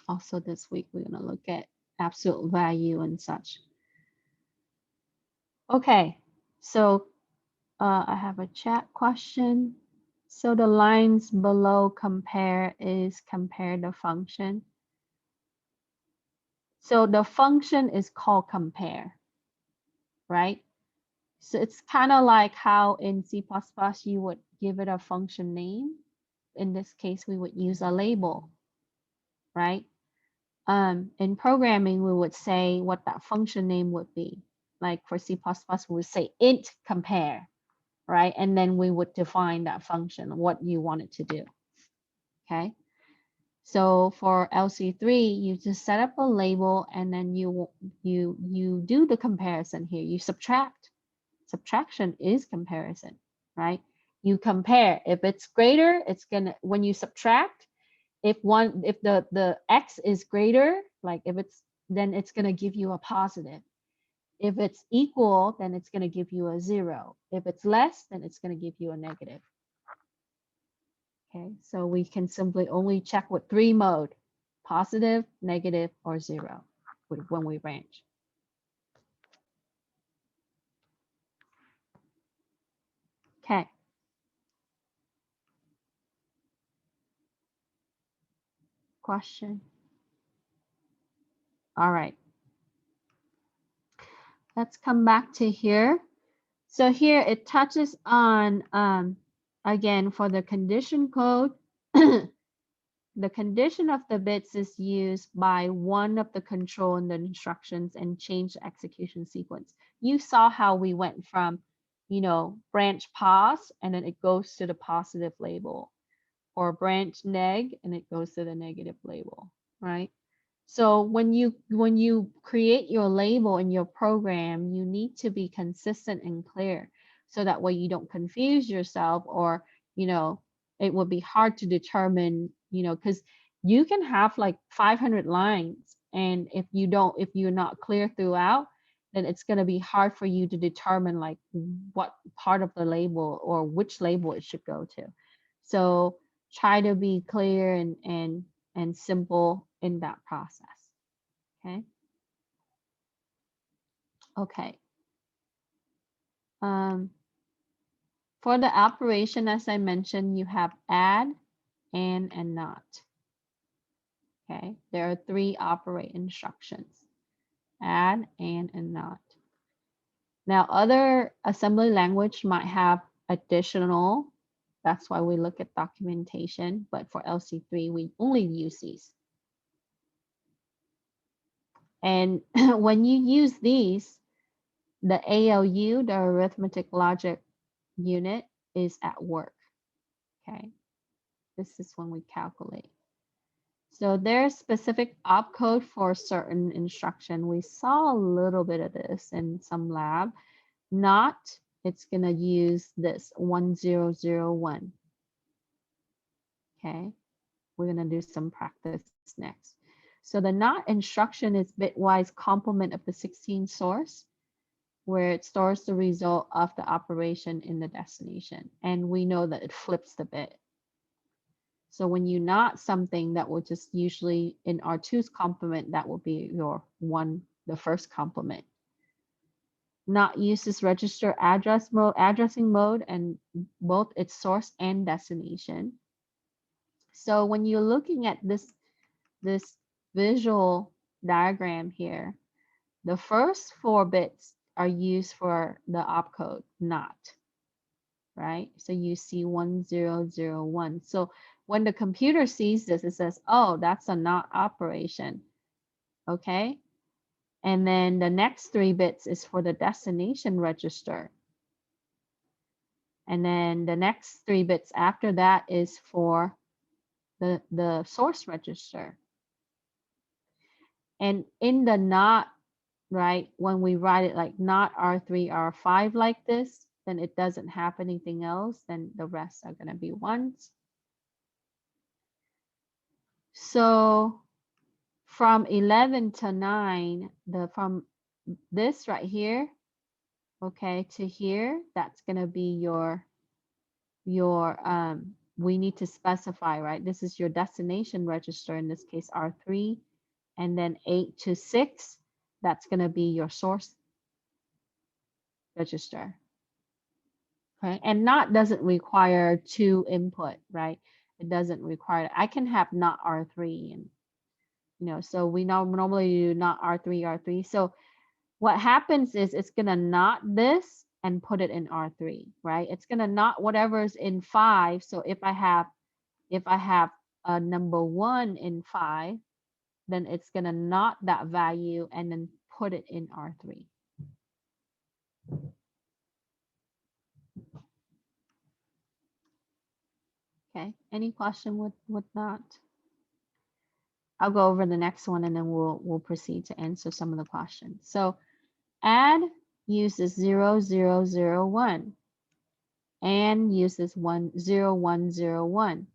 Also this week, we're gonna look at absolute value and such. Okay, so I have a chat question. So the lines below compare is compare the function. So the function is called compare, right? So it's kind of like how in C++ you would give it a function name. In this case, we would use a label, right? In programming, we would say what that function name would be. Like for C++, we would say int compare, right? And then we would define that function, what you want it to do, okay? So for LC3, you just set up a label and then you do the comparison here. You subtract. Subtraction is comparison, right? You compare. If it's greater, it's gonna, when you subtract, if the x is greater, like if it's, then it's gonna give you a positive. If it's equal, then it's gonna give you a 0. If it's less, then it's gonna give you a negative. Okay, so we can simply only check with 3 mode, positive, negative, or 0 when we branch. Okay. Question. All right. Let's come back to here. So here it touches on, again, for the condition code, the condition of the bits is used by one of the control in the instructions and change the execution sequence. You saw how we went from, branch pos, and then it goes to the positive label, or branch neg, and it goes to the negative label, right? So when you create your label in your program, you need to be consistent and clear, so that way you don't confuse yourself, or it would be hard to determine, because you can have like 500 lines, and if you're not clear throughout, then it's going to be hard for you to determine like what part of the label or which label it should go to. So try to be clear and simple in that process. Okay. Okay. For the operation, as I mentioned, you have add, and not. Okay. There are 3 operate instructions: add, and not. Now, other assembly language might have additional. That's why we look at documentation. But for LC3, we only use these. And when you use these, the ALU, the arithmetic logic unit, is at work. Okay, this is when we calculate. So there's specific opcode for certain instruction. We saw a little bit of this in some lab. Not, it's going to use this 1001. Okay, we're going to do some practice next. So the not instruction is bitwise complement of the 16 source, where it stores the result of the operation in the destination. And we know that it flips the bit. So when you not something, that will just usually in R2's complement, that will be your the first complement. Not uses register addressing mode, and both its source and destination. So when you're looking at this visual diagram here, the first 4 bits are used for the opcode not, right? So you see 1001. So when the computer sees this, it says, oh, that's a not operation, okay? And then the next 3 bits is for the destination register. And then the next 3 bits after that is for the source register. And in the not, right, when we write it like not R3, R5 like this, then it doesn't have anything else, then the rest are going to be ones. So from 11 to 9, from this right here, okay, to here, that's going to be your we need to specify, right? This is your destination register, in this case R3, and then 8 to 6, that's going to be your source register. Okay, and not doesn't require 2 input, right? It doesn't require, I can have not R3, and so we normally do not R3. So what happens is it's gonna not this and put it in R3, right? It's gonna not whatever's in 5. So if I have a number 1 in 5, then it's gonna not that value and then put it in R3. Okay, any question with that? I'll go over the next one and then we'll proceed to answer some of the questions. So add uses 0, 0, 0, 1. And uses 1, 0, 1, 0, 1.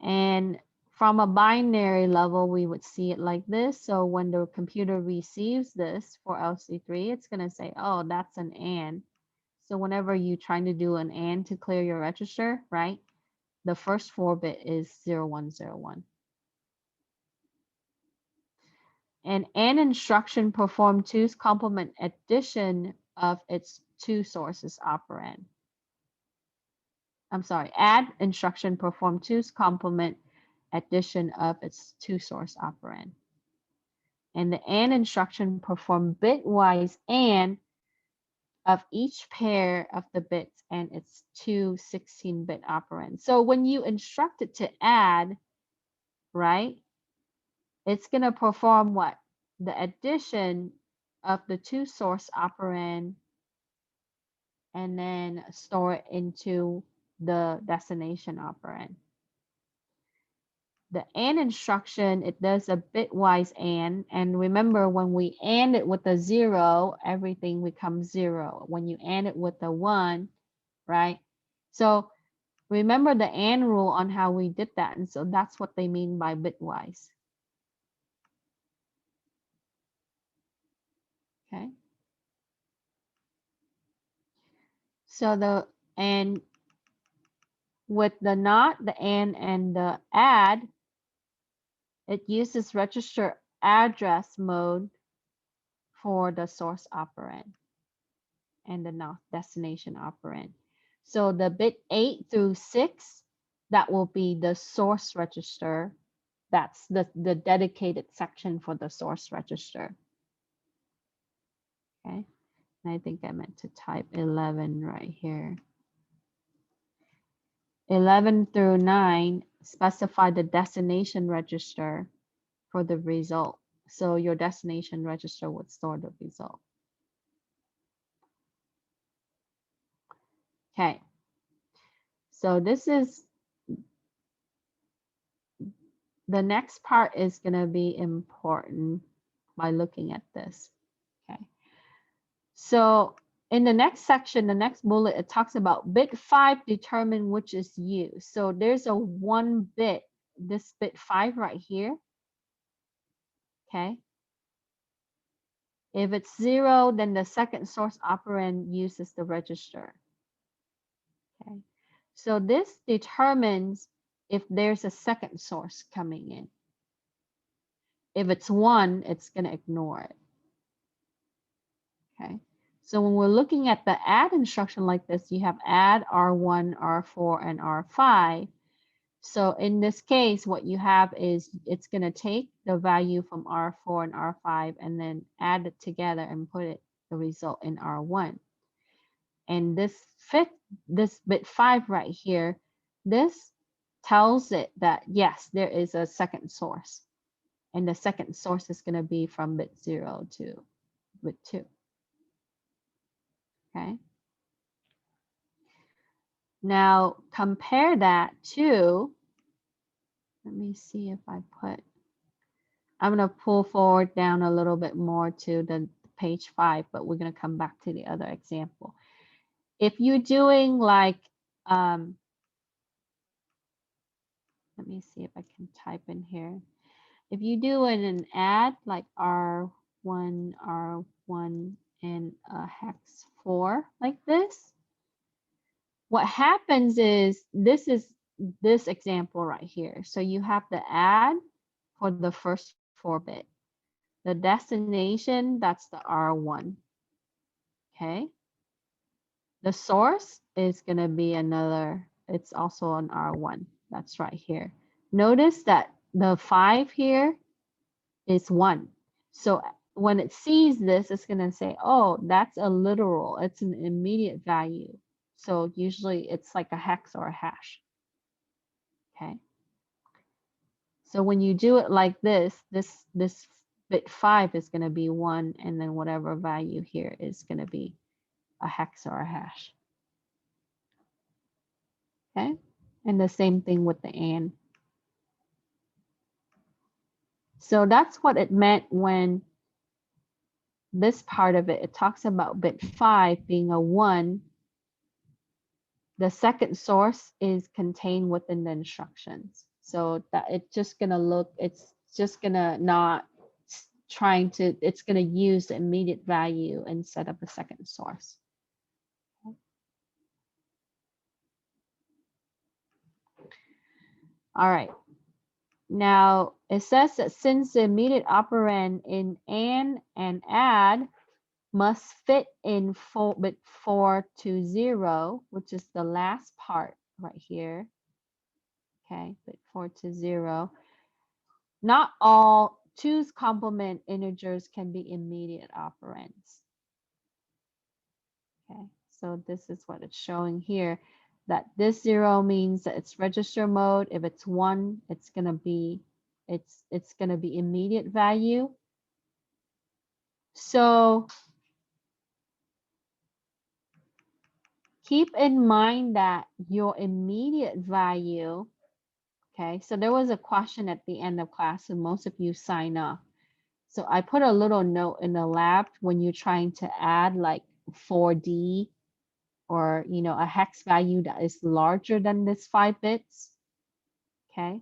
And from a binary level, we would see it like this. So when the computer receives this for LC3, it's going to say, oh, that's an AND. So whenever you're trying to do an AND to clear your register, right, the first 4-bit is 0101. And AND instruction perform 2's complement addition of its 2 sources operand. I'm sorry, add instruction perform 2's complement addition of its 2 source operand. And the AND instruction perform bitwise AND of each pair of the bits and its 2 16-bit operands. So when you instruct it to add, right, it's going to perform what? The addition of the 2 source operand and then store it into the destination operand. The AND instruction, it does a bitwise AND. And remember, when we AND it with a 0, everything becomes 0. When you AND it with a 1, right? So remember the AND rule on how we did that. And so that's what they mean by bitwise. Okay. So and with the NOT, the and the add, it uses register address mode for the source operand and the destination operand. So the bit 8 through 6, that will be the source register. That's the dedicated section for the source register. Okay, and I think I meant to type 11 right here. 11 through 9 specify the destination register for the result. So your destination register would store the result. Okay, so this is the next part is going to be important by looking at this. Okay, so in the next section, the next bullet, it talks about bit 5 determine which is used. So there's a 1 bit, this bit 5 right here. Okay, if it's 0, then the second source operand uses the register. Okay, so this determines if there's a second source coming in. If it's 1, it's going to ignore it. Okay, so when we're looking at the add instruction like this, you have add R1, R4, and R5. So in this case, what you have is it's going to take the value from R4 and R5 and then add it together and put it the result in R1. And this bit 5 right here, this tells it that yes, there is a second source. And the second source is going to be from bit 0 to bit 2. Okay. Now compare that to, let me see if I put, I'm going to pull forward down a little bit more to the page 5, but we're going to come back to the other example. If you're doing like Let me see if I can type in here. If you do an add like R1, R1, and hex 4 like this, what happens is this example right here. So you have to add for the first 4 bit. The destination, that's the R1. Okay. The source is going to be another, it's also an R1. That's right here. Notice that the 5 here is 1. So when it sees this, it's going to say, oh, that's a literal. It's an immediate value. So usually it's like a hex or a hash. Okay. So when you do it like this bit 5 is going to be 1, and then whatever value here is going to be a hex or a hash. Okay. And the same thing with the AND. So that's what it meant when this part of it talks about bit 5 being a 1. The second source is contained within the instructions. So that it's just going to look, it's just going to not trying to, it's going to use the immediate value instead of the second source. All right. Now it says that since the immediate operand in AND and add must fit in bit 4 to 0, which is the last part right here. Okay, bit 4 to 0. Not all 2's complement integers can be immediate operands. Okay, so this is what it's showing here, that this 0 means that it's register mode. If it's 1, it's gonna be immediate value. So keep in mind that your immediate value, okay, so there was a question at the end of class and most of you sign up. So I put a little note in the lab when you're trying to add like 4D or, you know, a hex value that is larger than this 5 bits, okay,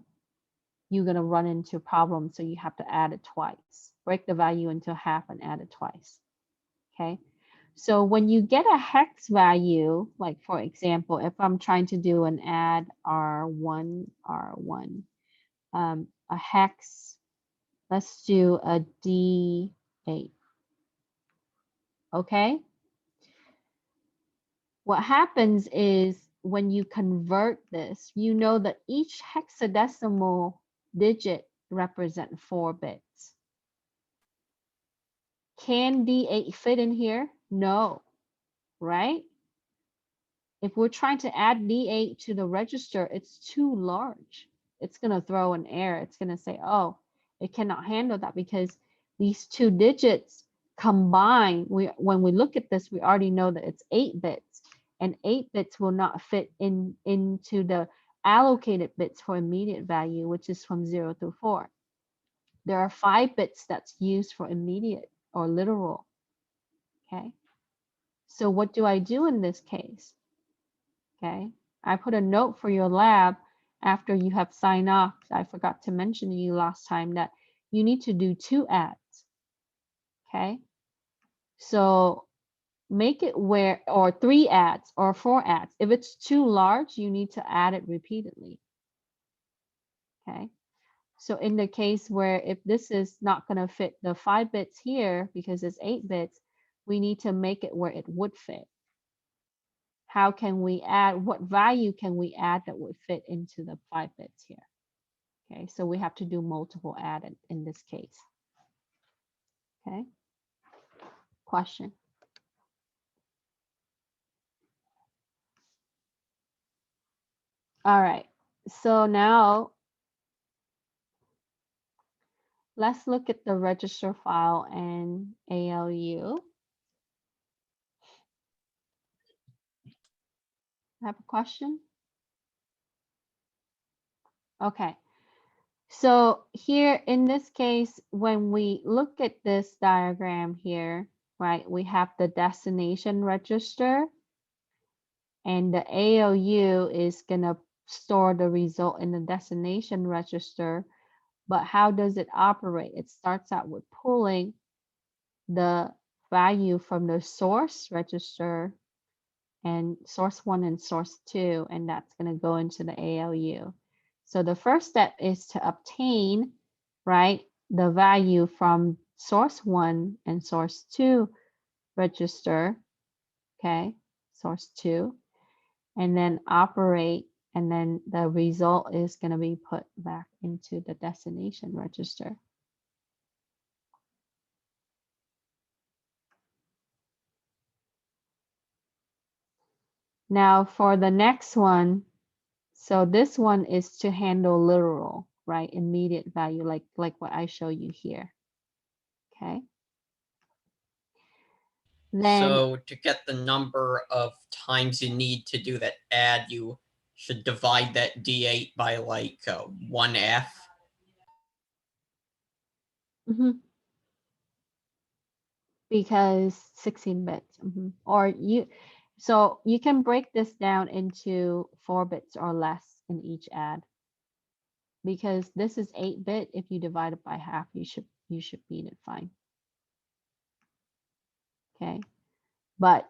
you're going to run into problems. So you have to add it twice, break the value into half and add it twice, okay? So when you get a hex value, like for example, if I'm trying to do an add R1, a hex, let's do a D8, okay? What happens is when you convert this, you know that each hexadecimal digit represents 4 bits. Can D8 fit in here? No, right? If we're trying to add D8 to the register, it's too large. It's going to throw an error. It's going to say, oh, it cannot handle that because these 2 digits combined, when we look at this, we already know that it's 8 bits, and 8 bits will not fit into the allocated bits for immediate value, which is from 0 through 4. There are 5 bits that's used for immediate or literal. Okay. So what do I do in this case? Okay. I put a note for your lab after you have signed off. I forgot to mention to you last time that you need to do 2 adds. Okay. So make it where, or 3 adds or 4 adds. If it's too large, you need to add it repeatedly. Okay. So in the case where if this is not going to fit the 5 bits here because it's 8 bits, we need to make it where it would fit. How can we add, what value can we add that would fit into the 5 bits here? Okay, so we have to do multiple add in this case. Okay, question. All right, so now let's look at the register file and ALU. Have a question? Okay, so here in this case, when we look at this diagram here, right, we have the destination register and the ALU is gonna store the result in the destination register, but how does it operate? It starts out with pulling the value from the source register and source 1 and source 2, and that's going to go into the ALU. So the first step is to obtain, right, the value from source 1 and source 2 register, okay, source 2, and then operate, and then the result is going to be put back into the destination register. Now for the next one, so this one is to handle literal, right? Immediate value, like what I show you here. Okay. Then, So to get the number of times you need to do that add, you should divide that D8 by like 1F. because 16 bits, or so you can break this down into 4 bits or less in each add. Because this is 8-bit, if you divide it by half, you should beat it fine. Okay. But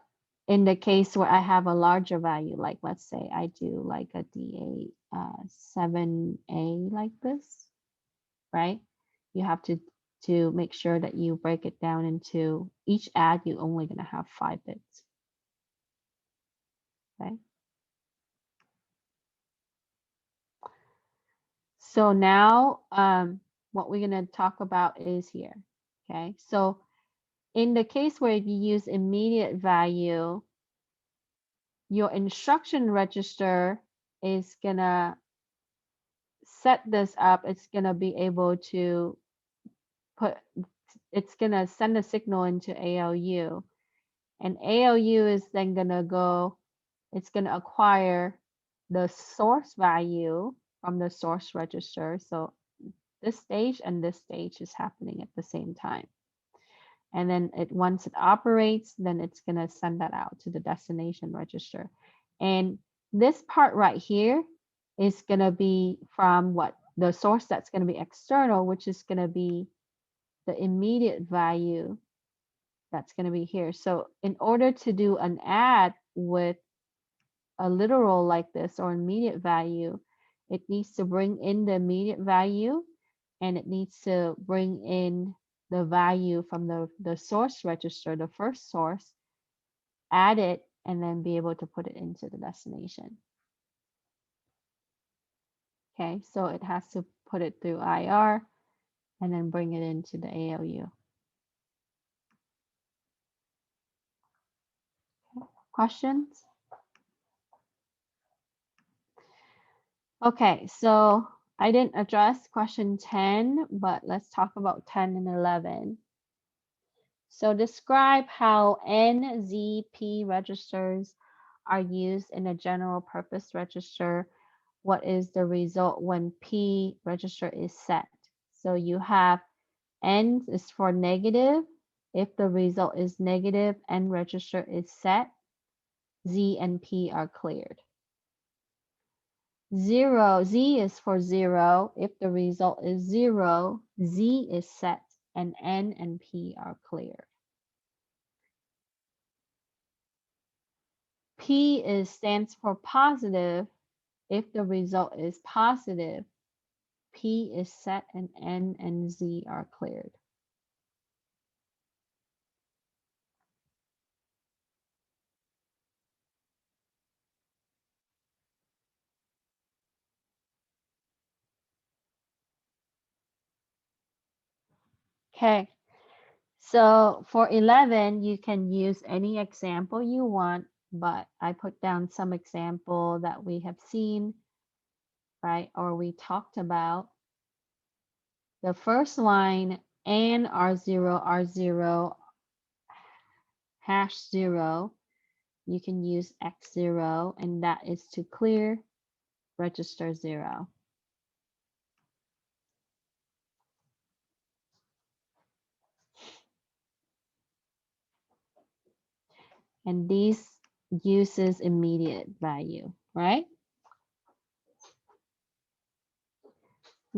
in the case where I have a larger value, like let's say I do like a D8 7A like this, right? You have to make sure that you break it down into each add, you're only going to have 5 bits. Okay. So now what we're going to talk about is here. Okay. So in the case where you use immediate value, your instruction register is going to set this up. It's going to be able to it's going to send a signal into ALU. And ALU is then going to go, it's going to acquire the source value from the source register. So this stage and this stage is happening at the same time. And then once it operates, then it's going to send that out to the destination register. And this part right here is going to be from what the source that's going to be external, which is going to be the immediate value that's going to be here. So in order to do an add with a literal like this or immediate value, it needs to bring in the immediate value, and it needs to bring in the value from the source register, the first source, add it, and then be able to put it into the destination. Okay, so it has to put it through IR and then bring it into the ALU. Questions? Okay, so I didn't address question 10, but let's talk about 10 and 11. So describe how N, Z, P registers are used in a general purpose register. What is the result when P register is set? So you have N is for negative. If the result is negative, N register is set. Z and P are cleared. 0, Z is for 0. If the result is 0, Z is set, and N and P are cleared. P stands for positive. If the result is positive, P is set and N and Z are cleared. Okay, so for 11, you can use any example you want, but I put down some example that we have seen, right, or we talked about. The first line, and R0, hash 0, you can use X0, and that is to clear register 0. And these uses immediate value, right?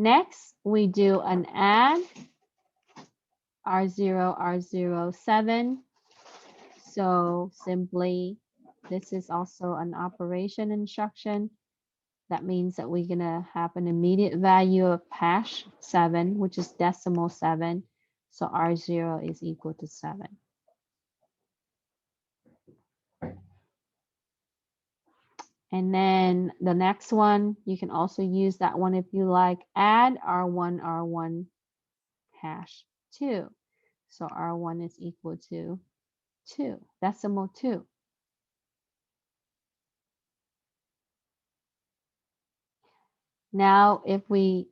Next, we do an add R0, R0, 7. So simply, this is also an operation instruction. That means that we're going to have an immediate value of hash 7, which is decimal 7. So R0 is equal to 7. And then the next one, you can also use that one if you like. Add R1, R1 hash 2. So R1 is equal to 2, decimal 2. Now, if we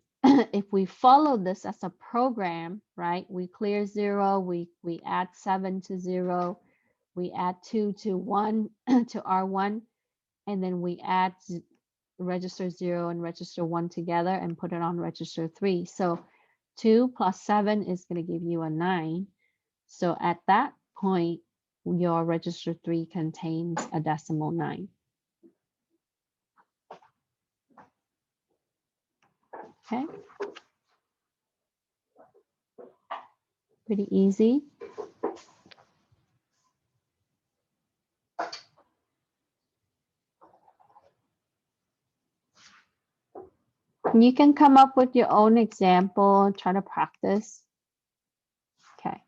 if we follow this as a program, right? We clear 0, we add 7 to 0, we add 2 to 1 to R1, and then we add register 0 and register 1 together and put it on register 3. So 2 plus 7 is going to give you a 9. So at that point, your register 3 contains a decimal 9. Okay. Pretty easy. You can come up with your own example, try to practice. Okay.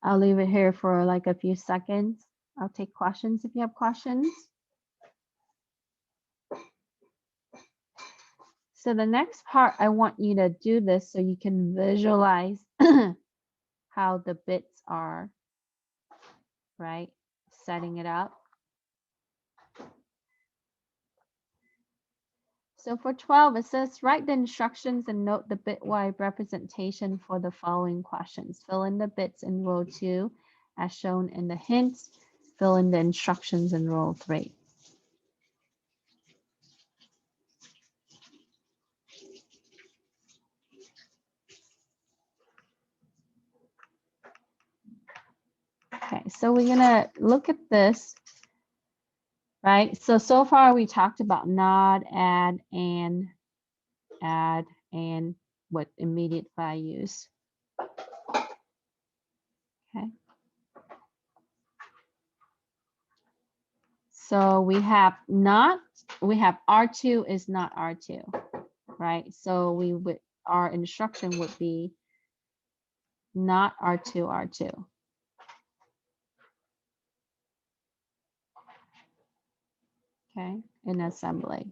I'll leave it here for like a few seconds. I'll take questions if you have questions. So the next part, I want you to do this so you can visualize how the bits are, right? Setting it up. So for 12, it says, write the instructions and note the bitwise representation for the following questions. Fill in the bits in row 2 as shown in the hints. Fill in the instructions in row 3. Okay, so we're gonna look at this, right? So far we talked about not, add, and what immediate values. Okay. So we have not, we have R2 is not R2, right? So we would, our instruction would be not R2, R2. Okay, in assembly.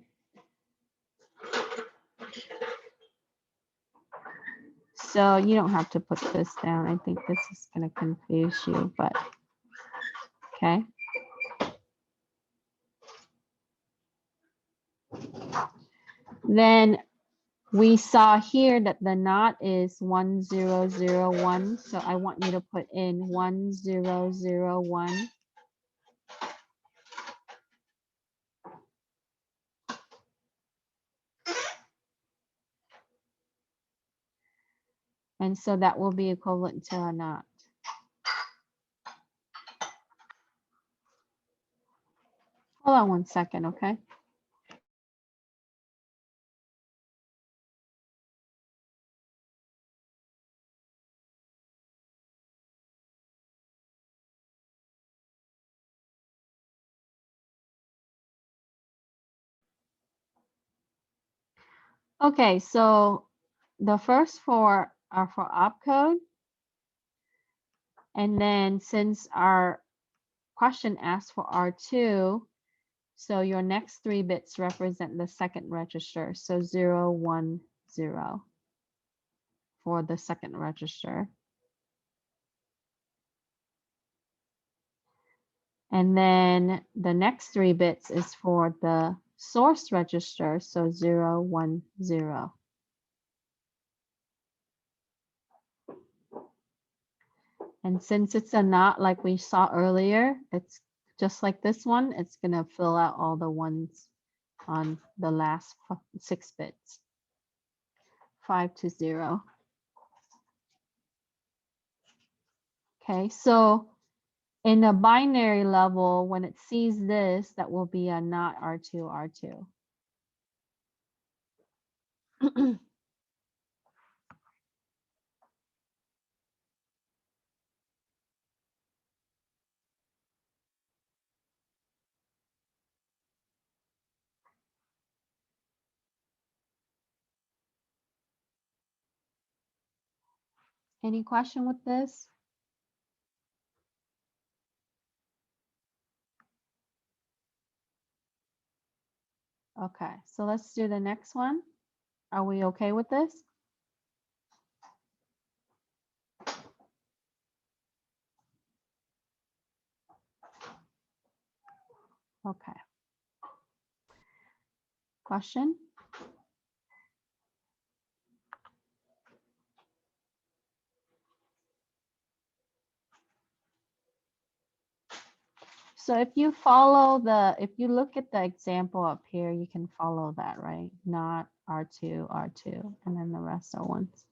So you don't have to put this down. I think this is going to confuse you, but okay. Then we saw here that the not is 1001. So I want you to put in 1001. And so that will be equivalent to a not. Hold on 1 second, okay? Okay, so the first four are for opcode. And then since our question asks for R2, so your next 3 bits represent the second register. So 0, 1, 0 for the second register. And then the next 3 bits is for the source register. So 0, 1, 0. And since it's a not like we saw earlier, it's just like this one, it's going to fill out all the ones on the last 6 bits. 5 to 0. Okay, so in a binary level, when it sees this, that will be a not R2, R2. Any question with this? Okay, so let's do the next one. Are we okay with this? Okay. Question? So if you look at the example up here, you can follow that, right? Not R2, R2, and then the rest are ones.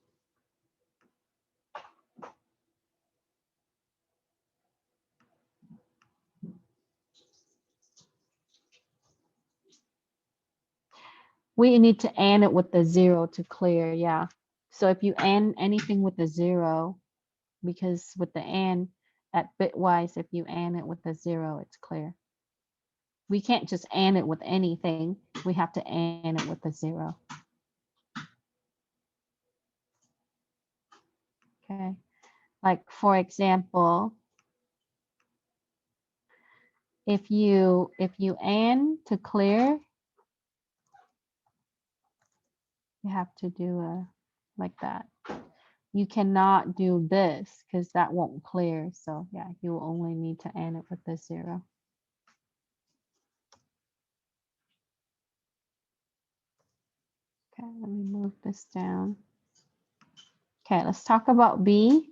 We need to AND it with the 0 to clear, yeah. So if you AND anything with the 0, because with the AND at bitwise, if you AND it with the 0, it's clear. We can't just AND it with anything. We have to AND it with the 0. Okay. Like for example, if you AND to clear, you have to do like that. You cannot do this because that won't clear. So yeah, you will only need to AND it with the 0. Okay, let me move this down. Okay, let's talk about B.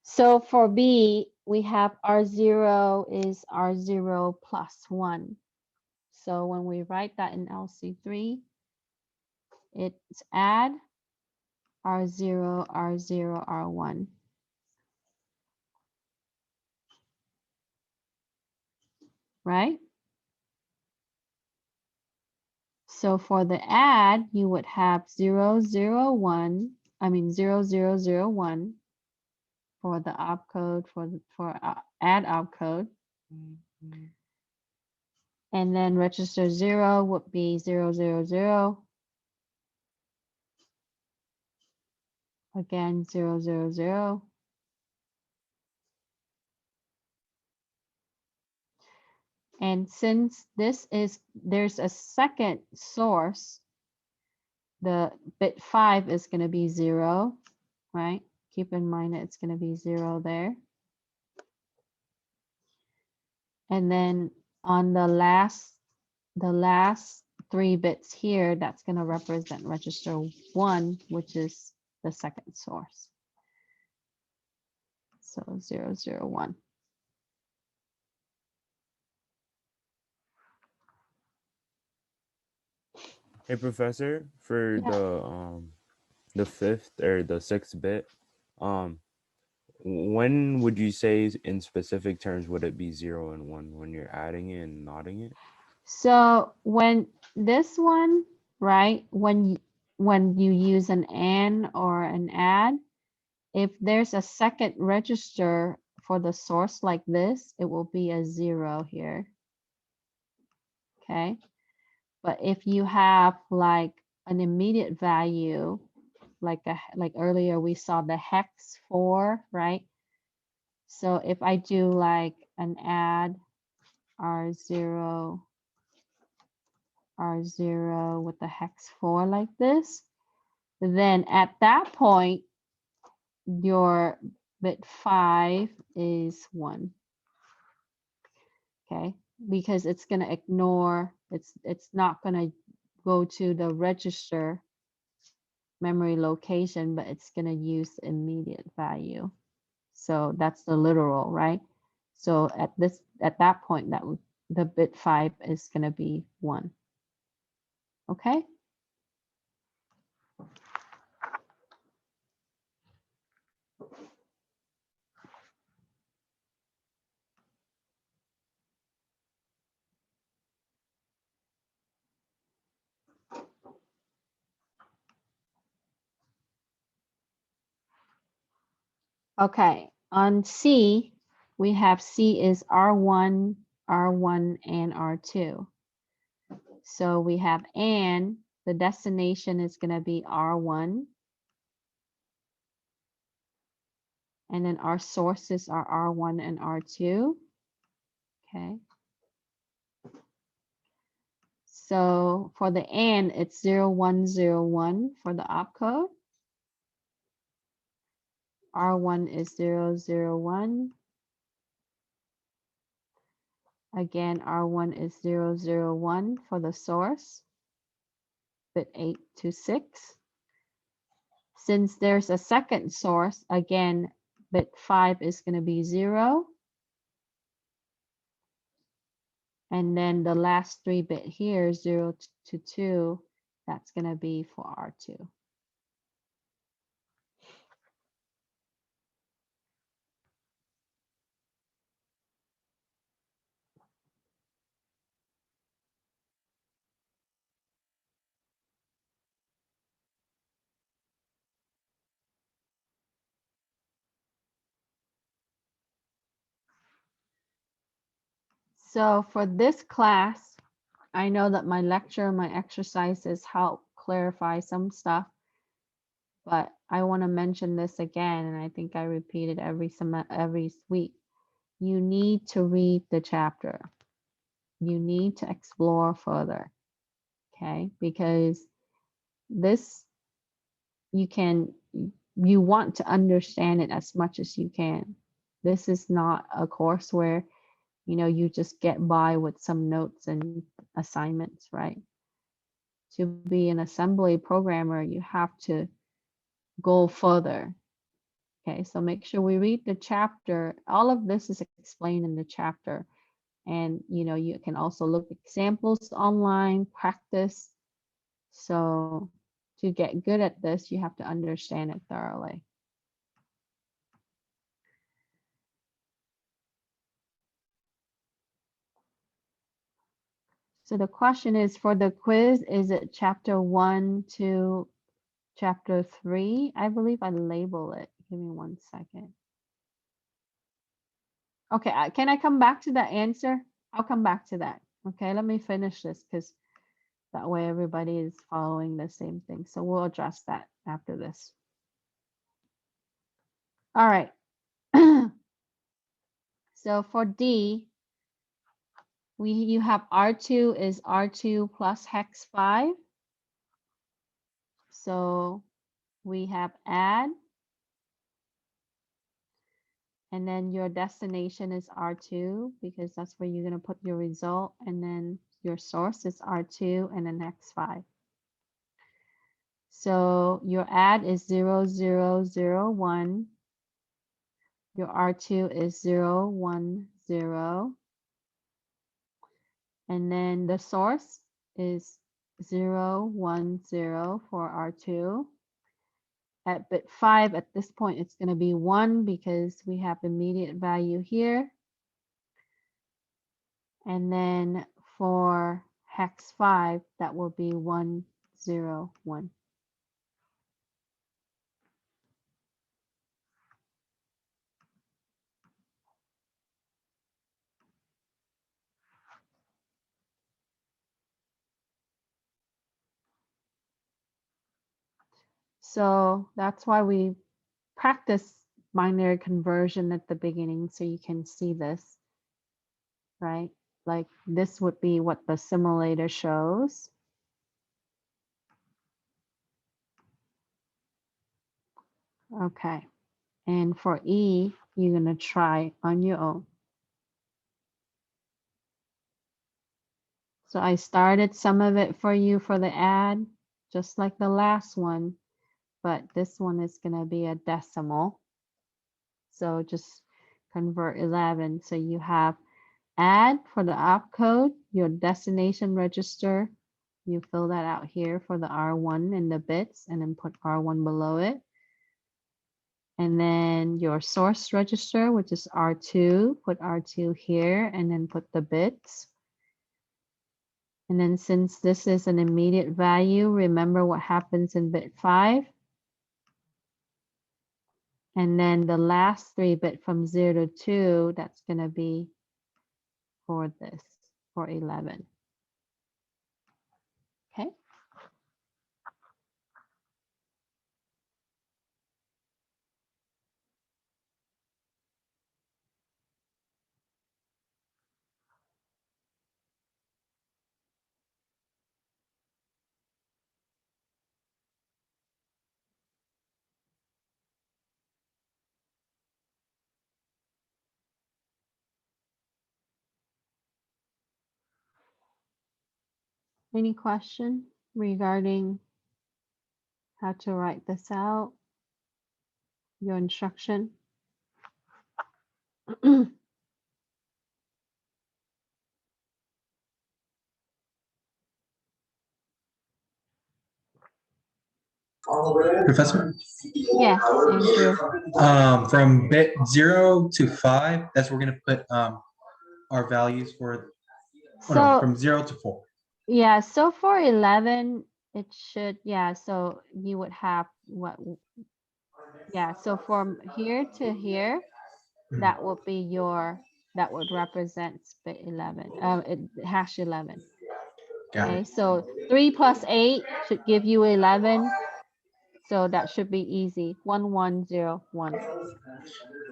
So for B, we have R0 is R0 plus 1. So when we write that in LC3, it's add R0, R0, R1. Right? So for the add, you would have 0, 0, 1, I mean 0, 0, 0, 1 for the opcode, for add opcode. And then register 0 would be 0, 0, 0. Again, 0, 0, 0. And since there's a second source, the bit 5 is going to be 0, right? Keep in mind that it's going to be 0 there. And then on the last 3 bits here, that's going to represent register 1, which is the second source. So 0, 0, 1. Hey, Professor, for Yeah. the 5th or the 6th bit, when would you say in specific terms would it be 0 and 1 when you're adding it and nodding it? So when this one, right, when you use an AND or an add, if there's a second register for the source like this, it will be a 0 here. Okay. But if you have like an immediate value, like earlier we saw the hex 4, right? So if I do like an add R0, R0 with the hex 4 like this, then at that point, your bit 5 is 1. Okay, because it's going to ignore, it's not going to go to the register memory location, but it's going to use the immediate value. So that's the literal, right? So at that point, the bit 5 is going to be 1. Okay. Okay, on C, we have C is R1, R1, and R2. So we have AND the destination is going to be R1. And then our sources are R1 and R2. Okay. So for the AND, it's 0101 for the opcode. R1 is 001. Again, R1 is 001 for the source, bit 826. Since there's a second source, again, bit 5 is going to be 0. And then the last 3 bit here, 0 to 2, that's going to be for R2. So for this class, I know that my lecture, my exercises help clarify some stuff, but I want to mention this again, and I think I repeat it every week. You need to read the chapter. You need to explore further, okay? Because this, you want to understand it as much as you can. This is not a course where, you just get by with some notes and assignments, right? To be an assembly programmer, you have to go further. Okay, so make sure we read the chapter. All of this is explained in the chapter. And, you can also look at examples online, practice. So to get good at this, you have to understand it thoroughly. So the question is, for the quiz, is it chapter 1 to chapter 3? I believe I label it. Give me 1 second. Okay, can I come back to that answer? I'll come back to that. Okay, let me finish this because that way everybody is following the same thing. So we'll address that after this. All right. So for D, you have R2 is R2 plus hex 5. So we have add. And then your destination is R2 because that's where you're going to put your result. And then your source is R2 and then hex 5. So your add is 0001. Your R2 is 010. And then the source is 010 for R2. At bit 5, at this point, it's going to be 1 because we have immediate value here. And then for hex 5, that will be 101. So that's why we practice binary conversion at the beginning so you can see this, right? Like this would be what the simulator shows. Okay, and for E, you're gonna try on your own. So I started some of it for you for the add, just like the last one, but this one is gonna be a decimal. So just convert 11. So you have add for the opcode, your destination register. You fill that out here for the R1 in the bits and then put R1 below it. And then your source register, which is R2, put R2 here and then put the bits. And then since this is an immediate value, remember what happens in bit 5. And then the last 3 bit from 0 to 2, that's going to be for this, for 11. Okay. Any question regarding how to write this out? Your instruction? Professor, Yes, Andrew. from bit 0 to 5, that's where we're gonna put our values for. Oh no, So from 0 to 4. yeah, so for 11, it should, yeah, so you would have what, yeah, so from here to here, Mhm. that would be your, that would represent bit 11, hash 11. Got Okay, it. so 3 plus 8 should give you 11. So that should be easy. 1101.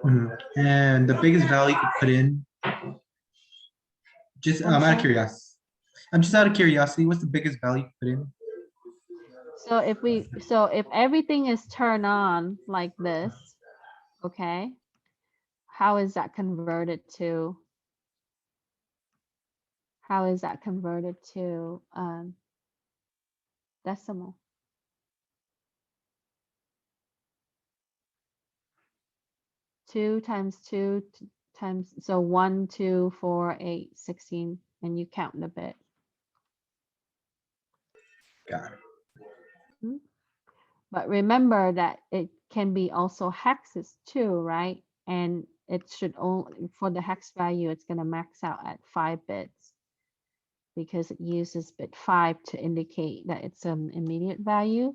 Mhm. And the biggest value you could put in, just I'm out of sorry. curiosity. I'm just out of curiosity, what's the biggest value you could put in? So if everything is turned on like this, okay, how is that converted to decimal? Two times two times, so 1, 2, 4, 8, 16, and you count the bit. Got it. But remember that it can be also hexes too, right? And it should only, for the hex value, it's going to max out at 5 bits because it uses bit 5 to indicate that it's an immediate value.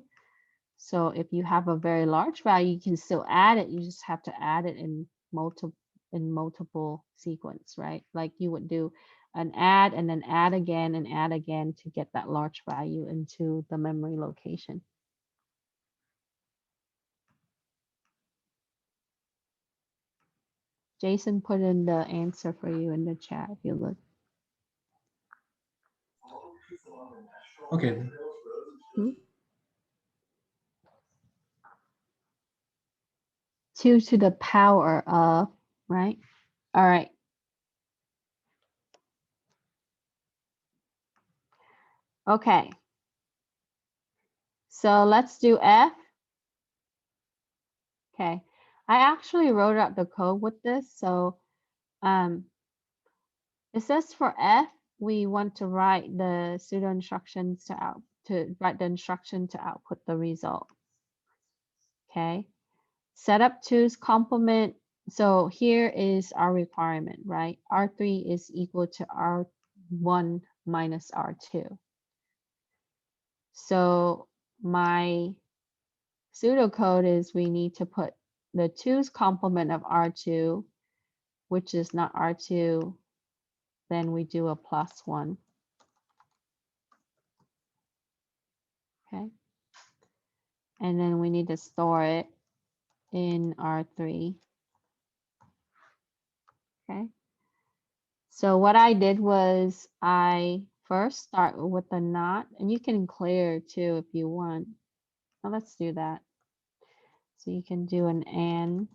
So if you have a very large value, you can still add it. You just have to add it in multiple sequence, right? Like you would do an add and then add again and add again to get that large value into the memory location. Jason put in the answer for you in the chat if you look. Okay. 2 to the power of, right? All right. Okay. So let's do F. Okay. I actually wrote out the code with this. So it says for F, we want to write the pseudo instructions to write the instruction to output the result. Okay. Setup 2's complement. So here is our requirement, right? R3 is equal to R1 minus R2. So my pseudocode is we need to put the 2's complement of R2, which is not R2, then we do a +1. Okay. And then we need to store it in R3. Okay. So what I did was I first start with the not, and you can clear too if you want. Now let's do that. So you can do an and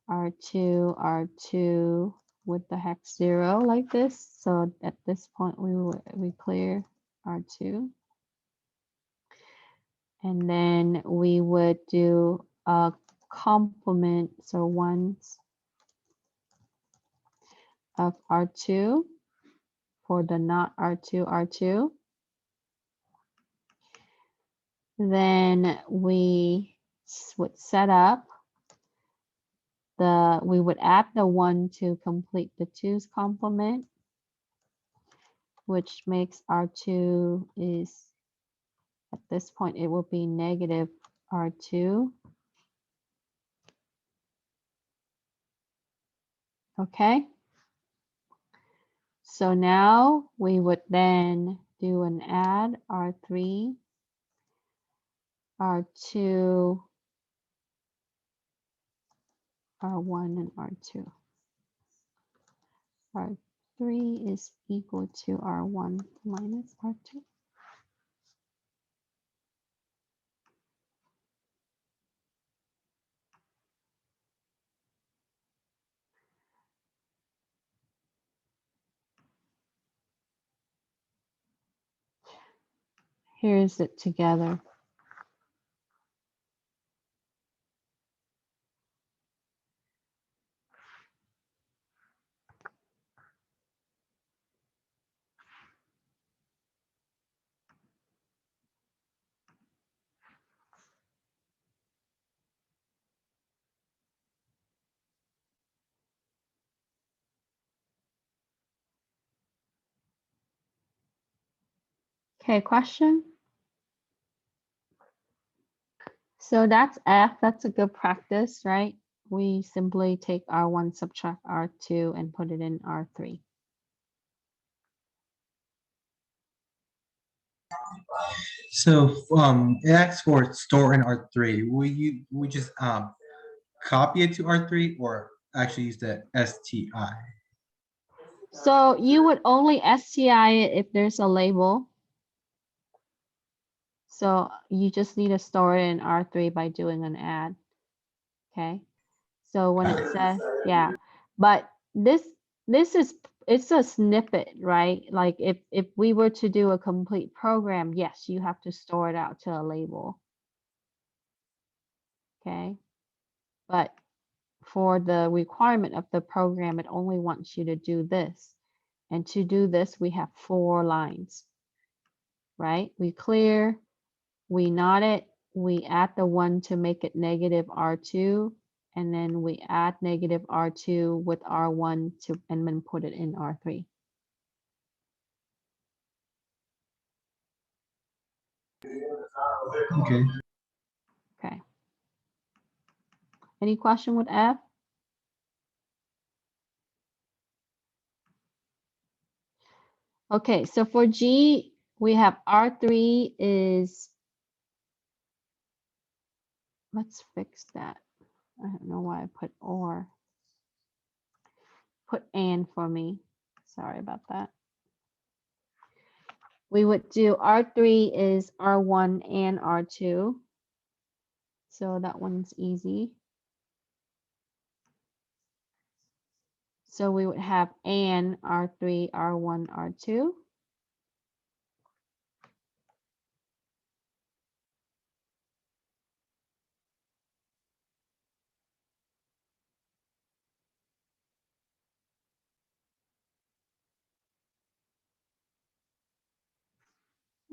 R2, R2 with the hex 0 like this. So at this point we clear R2. And then we would do a complement, so ones of R2 for the not R2, R2. Then we would set up we would add the 1 to complete the 2's complement, which makes R2 is, at this point, it will be negative R2. Okay. So now we would then do an add R3, R2, R1, and R2. R3 is equal to R1 minus R2. Here's it together. Okay, question? So that's F, that's a good practice, right? We simply take R1, subtract R2, and put it in R3. So it asks for store in R3. We just copy it to R3 or actually use the STI? So you would only STI it if there's a label. So you just need to store it in R3 by doing an add. Okay. So when it says, yeah, but this is, it's a snippet, right? Like if we were to do a complete program, yes, you have to store it out to a label. Okay. But for the requirement of the program, it only wants you to do this. And to do this, we have 4 lines, right? We clear, we knot it, we add the 1 to make it negative R2, and then we add negative R2 with R1 to, and then put it in R3. Okay. Okay. Any question with F? Okay, so for G, we have R3 is, let's fix that. I don't know why I put or. Put and for me. Sorry about that. We would do R3 is R1 and R2. So that one's easy. So we would have and R3, R1, R2.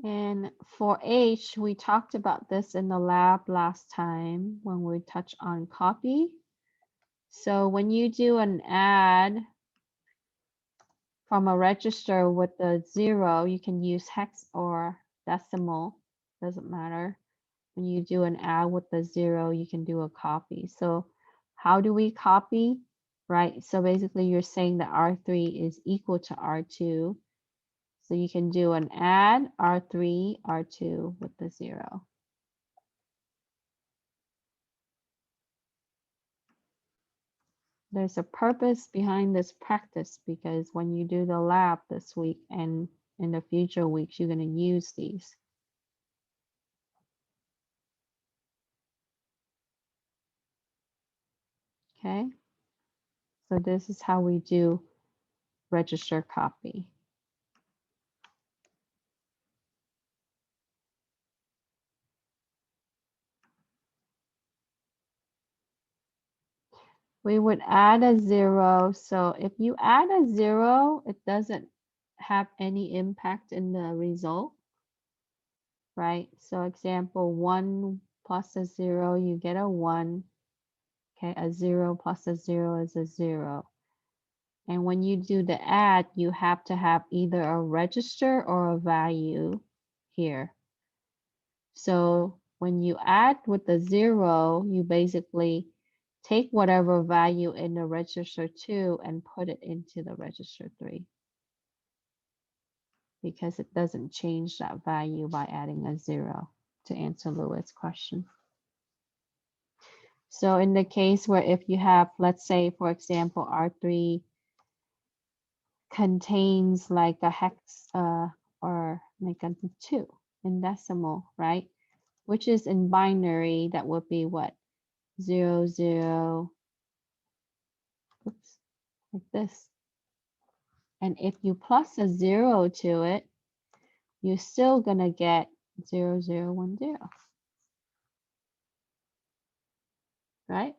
And for H, we talked about this in the lab last time when we touched on copy. So when you do an add from a register with a 0, you can use hex or decimal, doesn't matter. When you do an add with the 0, you can do a copy. So how do we copy? Right, so basically you're saying that R3 is equal to R2. So you can do an add R3, R2 with the 0. There's a purpose behind this practice because when you do the lab this week and in the future weeks, you're going to use these. Okay, so this is how we do register copy. We would add a 0. So if you add a 0, it doesn't have any impact in the result, right? So example 1 plus a 0, you get a 1. Okay, a 0 plus a 0 is a 0. And when you do the add, you have to have either a register or a value here. So when you add with the 0, you basically take whatever value in the register 2 and put it into the register 3. Because it doesn't change that value by adding a 0, to answer Louis' question. So in the case where if you have, let's say, for example, R3 contains like a hex or like a 2 in decimal, right? Which is in binary, that would be what? 0, 0, oops, like this. And if you plus a 0 to it, you're still gonna get 0010. Right?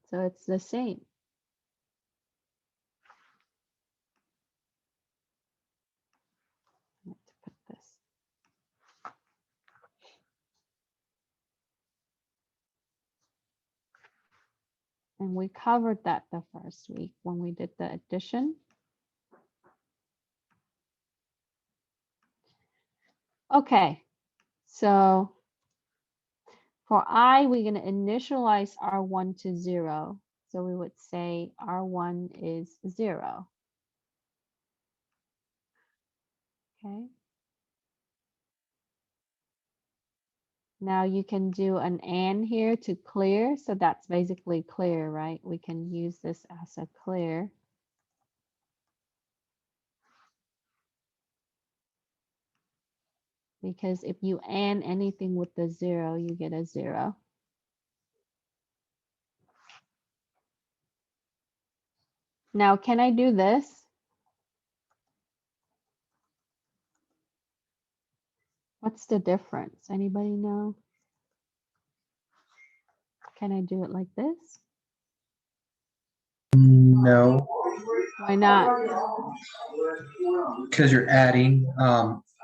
So it's the same. I have to put this. And we covered that the first week when we did the addition. Okay, so for I, we're going to initialize R1 to 0. So we would say R1 is 0. Okay. Now you can do an AND here to clear. So that's basically clear, right? We can use this as a clear. Because if you AND anything with the 0, you get a 0. Now, can I do this? What's the difference? Anybody know? Can I do it like this? No, Why not? because you're adding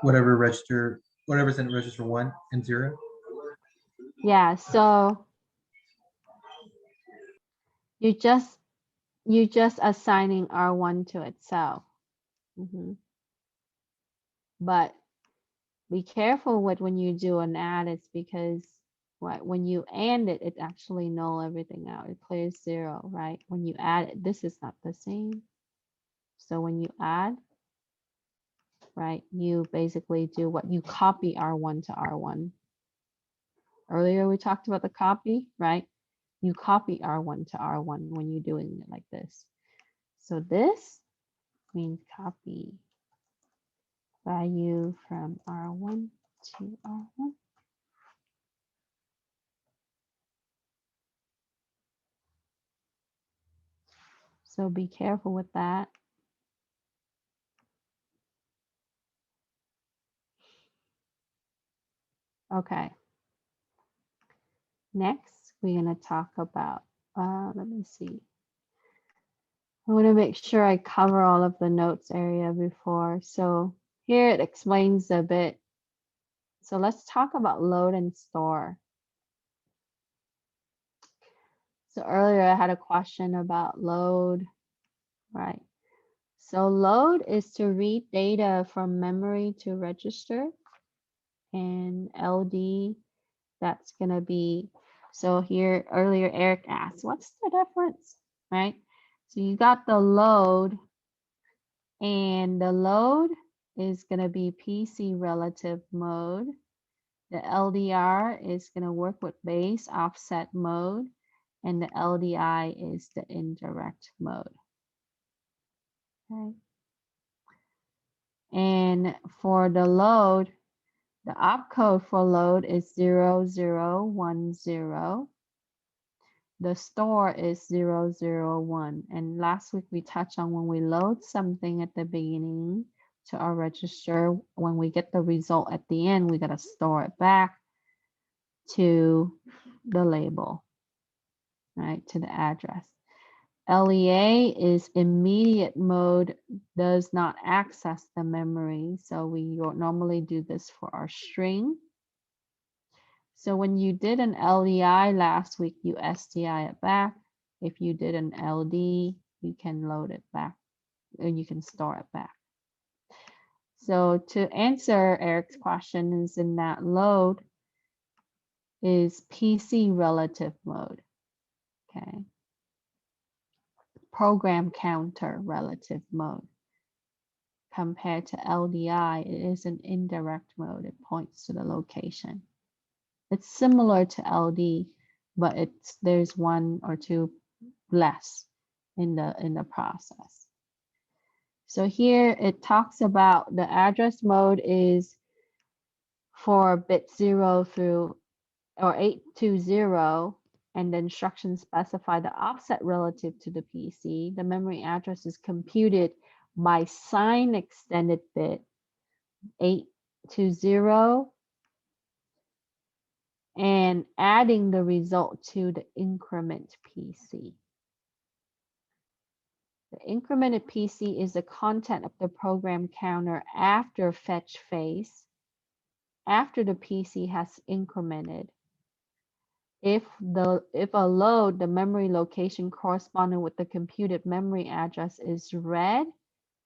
whatever's in register 1 and 0. Yeah, so you're just assigning R1 to itself. But be careful with when you do an add, it's because when you AND it, it actually null everything out. It clears 0, right? When you add it, this is not the same. So when you add, right, you basically do what you copy R1 to R1. Earlier we talked about the copy, right? You copy R1 to R1 when you're doing it like this. So this means copy value from R1 to R1. So be careful with that. Okay. Next, we're going to talk about, let me see. I want to make sure I cover all of the notes area before. So here it explains a bit. So let's talk about load and store. So earlier I had a question about load, right? So load is to read data from memory to register, and LD, that's going to be, so here earlier Eric asked, what's the difference, right? So you got the load, and the load is going to be PC relative mode. The LDR is going to work with base offset mode, and the LDI is the indirect mode. Okay. And for the load, the opcode for load is 0010. The store is 001. And last week we touched on when we load something at the beginning to our register, when we get the result at the end, we got to store it back to the label, right, to the address. LEA is immediate mode, does not access the memory. So we normally do this for our string. So when you did an LEI last week, you STI it back. If you did an LD, you can load it back and you can store it back. So to answer Eric's question, is in that load is PC relative mode. Okay. Program counter relative mode. Compared to LDI, it is an indirect mode. It points to the location. It's similar to LD, but there's one or two less in the process. So here it talks about the address mode is for bit 0 through or 820, and the instructions specify the offset relative to the PC. The memory address is computed by sign extended bit 8 to 0 and adding the result to the increment PC. The incremented PC is the content of the program counter after fetch phase, after the PC has incremented. If a load, the memory location corresponding with the computed memory address is read,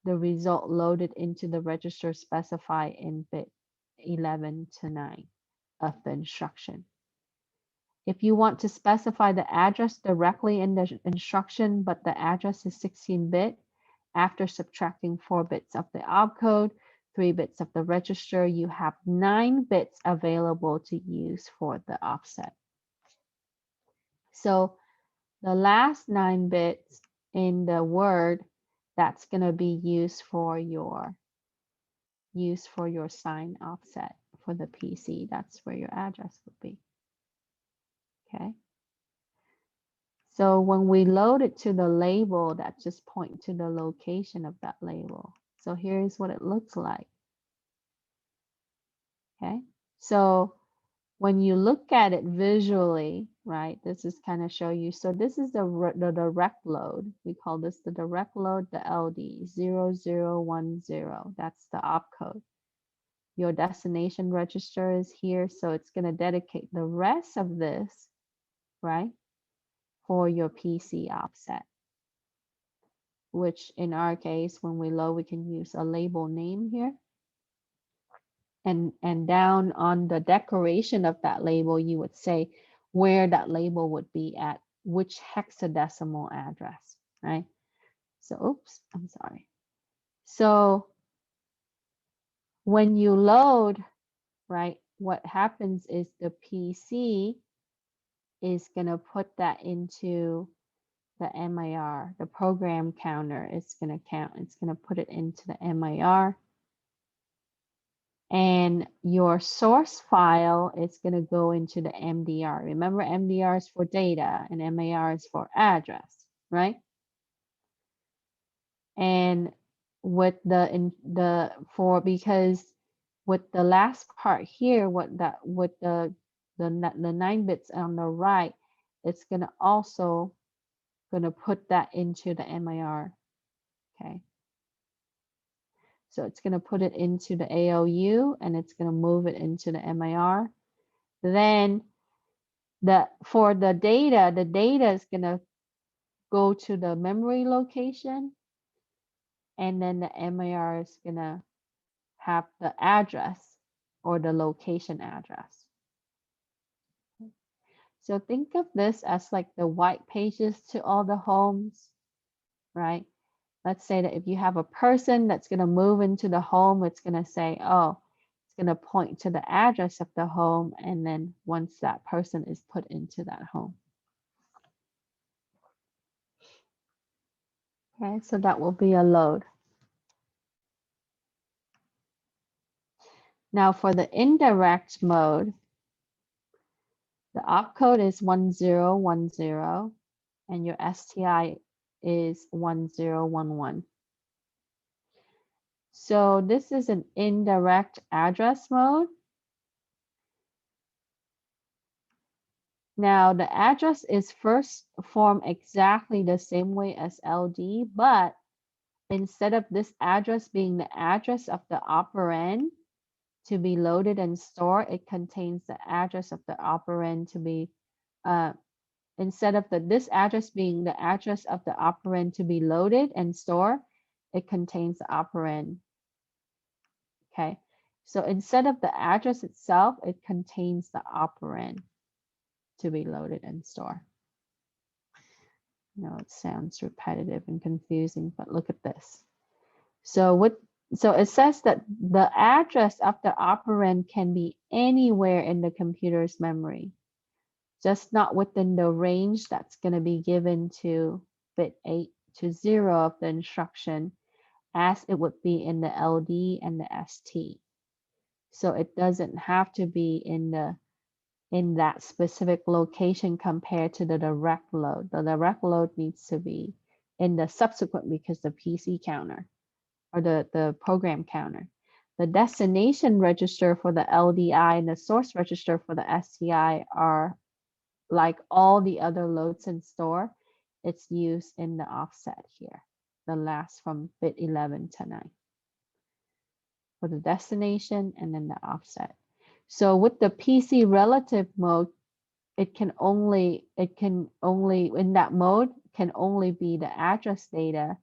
the result loaded into the register specified in bit 11 to 9 of the instruction. If you want to specify the address directly in the instruction, but the address is 16-bit, after subtracting 4 bits of the opcode, 3 bits of the register, you have 9 bits available to use for the offset. So the last 9 bits in the word, that's going to be used for your sign offset for the PC. That's where your address would be. Okay. So when we load it to the label, that just point to the location of that label. So here's what it looks like. Okay. So when you look at it visually, right, this is kind of show you. So this is the direct load. We call this the direct load, the LD 0010. That's the opcode. Your destination register is here. So it's going to dedicate the rest of this, right, for your PC offset, which in our case, when we load, we can use a label name here. And down on the decoration of that label, you would say where that label would be at, which hexadecimal address, right? So, oops, I'm sorry. So when you load, right, what happens is the PC is going to put that into the MIR, the program counter. It's going to count, it's going to put it into the MIR. And your source file is going to go into the MDR. Remember, MDR is for data and MIR is for address, right? And with because with the last part here, with the 9 bits on the right, it's going to also put that into the MIR. Okay. So it's going to put it into the ALU and it's going to move it into the MIR. Then for the data is going to go to the memory location. And then the MIR is going to have the address or the location address. So think of this as like the white pages to all the homes, right? Let's say that if you have a person that's going to move into the home, it's going to say, oh, it's going to point to the address of the home. And then once that person is put into that home. Okay, so that will be a load. Now for the indirect mode, the opcode is 1010 and your STI is 1011. So this is an indirect address mode. Now the address is first formed exactly the same way as LD, but instead of this address being the address of the operand to be loaded and stored, it contains the address of the operand to be instead of this address being the address of the operand to be loaded and stored, it contains the operand. Okay, so instead of the address itself, it contains the operand to be loaded and stored. I know it sounds repetitive and confusing, but look at this. So it says that the address of the operand can be anywhere in the computer's memory, just not within the range that's going to be given to bit 8 to 0 of the instruction, as it would be in the LD and the ST. So it doesn't have to be in that specific location compared to the direct load. The direct load needs to be in the subsequent because the PC counter or the program counter. the destination register for the LDI and the source register for the STI are like all the other loads in store. It's used in the offset here, the last from bit 11 to 9 for the destination and then the offset. So with the PC relative mode, it can only in that mode can only be the address data.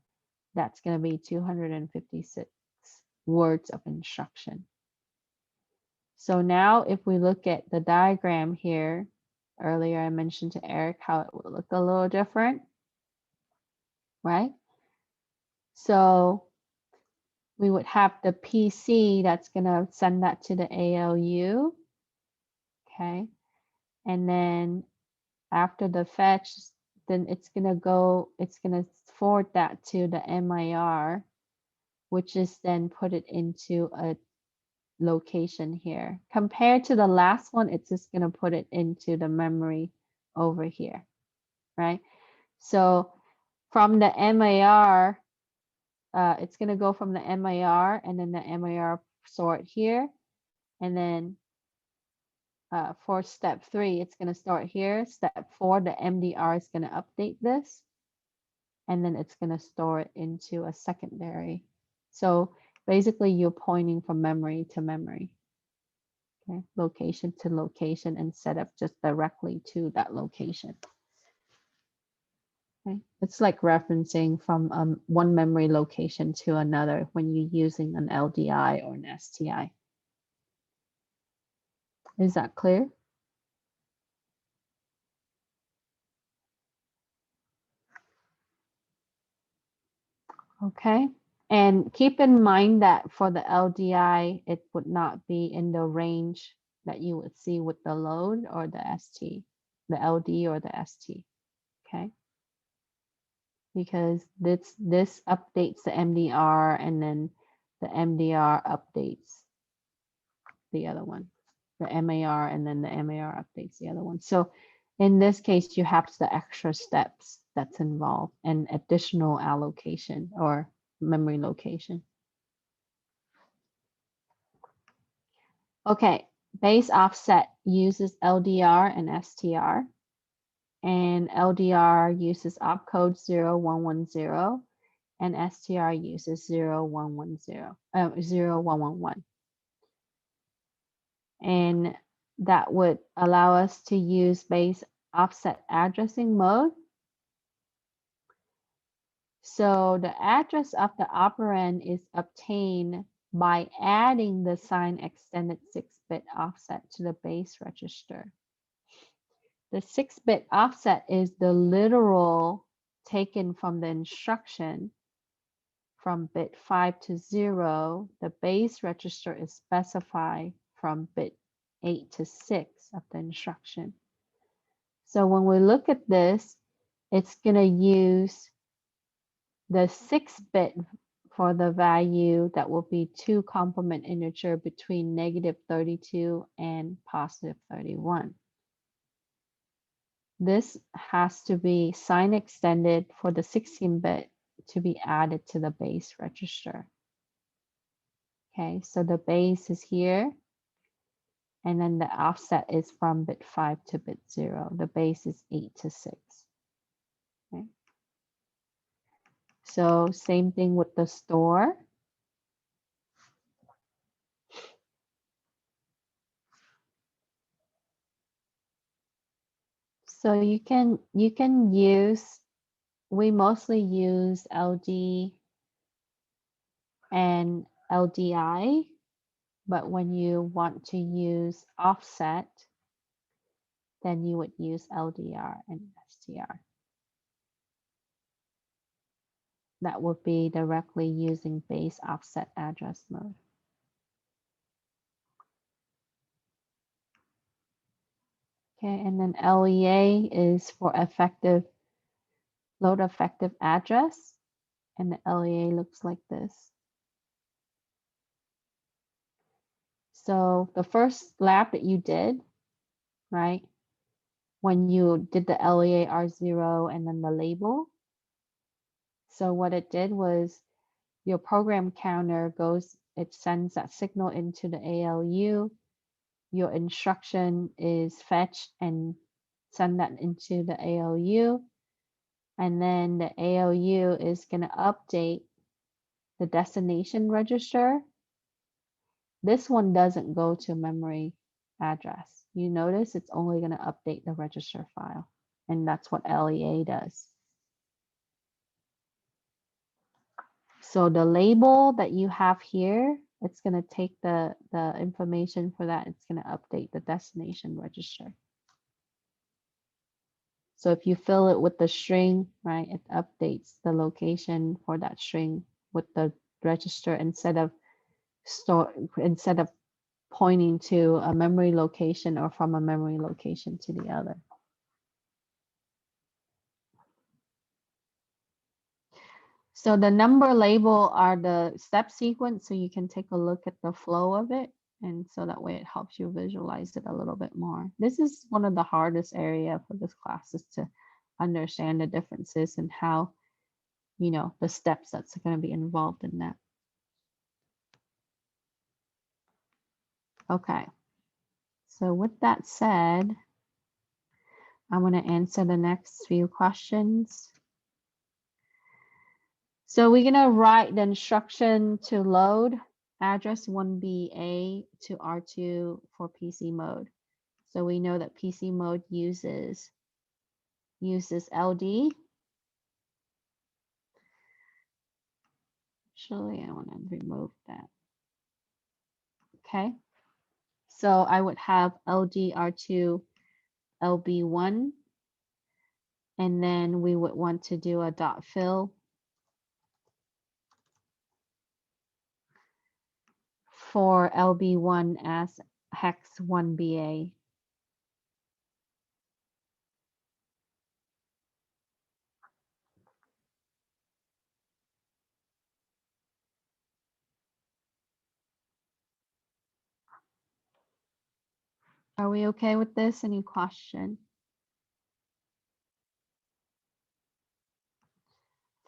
That's going to be 256 words of instruction. So now if we look at the diagram here, earlier I mentioned to Eric how it would look a little different, right? So we would have the PC that's going to send that to the ALU, okay? And then after the fetch, then it's going to forward that to the MIR, which is then put it into a location here. Compared to the last one, it's just going to put it into the memory over here, right? So from the MIR, it's going to go from the MIR and then the MIR sort here. And then for step 3, it's going to start here. Step 4, the MDR is going to update this. And then it's going to store it into a secondary. So basically you're pointing from memory to memory. Okay, location to location instead of just directly to that location. Okay, it's like referencing from one memory location to another when you're using an LDI or an STI. Is that clear? Okay, and keep in mind that for the LDI, it would not be in the range that you would see with the load or the ST, the LD or the ST, okay? Because this updates the MDR and then the MDR updates the other one, the MAR, and then the MAR updates the other one. So in this case, you have the extra steps that's involved and additional allocation or memory location. Okay, base offset uses LDR and STR, and LDR uses opcode 0110, and STR uses 0111. And that would allow us to use base offset addressing mode. So the address of the operand is obtained by adding the sign extended 6-bit offset to the base register. The 6-bit offset is the literal taken from the instruction from bit 5 to 0. The base register is specified from bit 8 to 6 of the instruction. So when we look at this, it's going to use the 6-bit for the value that will be 2 complement integer between -32 and +31. This has to be sign extended for the 16-bit to be added to the base register. Okay, so the base is here, and then the offset is from bit 5 to bit 0. The base is 8 to 6. Okay. So same thing with the store. So you can use, we mostly use LD and LDI, but when you want to use offset, then you would use LDR and STR. That would be directly using base offset address mode. Okay, and then LEA is for effective load effective address, and the LEA looks like this. So the first lab that you did, right, when you did the LEA R0 and then the label, so what it did was your program counter goes it sends that signal into the ALU. Your instruction is fetched and send that into the ALU. And then the ALU is going to update the destination register. This one doesn't go to memory address. You notice it's only going to update the register file. And that's what LEA does. So the label that you have here, it's going to take the information for that. It's going to update the destination register. So if you fill it with the string, right, it updates the location for that string with the register instead of pointing to a memory location or from a memory location to the other. So the number label are the step sequence, so you can take a look at the flow of it. And so that way it helps you visualize it a little bit more. This is one of the hardest area for this class, is to understand the differences and how, you know, the steps that's going to be involved in that. Okay. So with that said, I'm going to answer the next few questions. So we're going to write the instruction to load address 1BA to R2 for PC mode. So we know that PC mode uses LD. Actually, I want to remove that. Okay. So I would have LD R2 LB1, and then we would want to do a dot fill for LB1 as hex 1BA. Are we okay with this? Any question?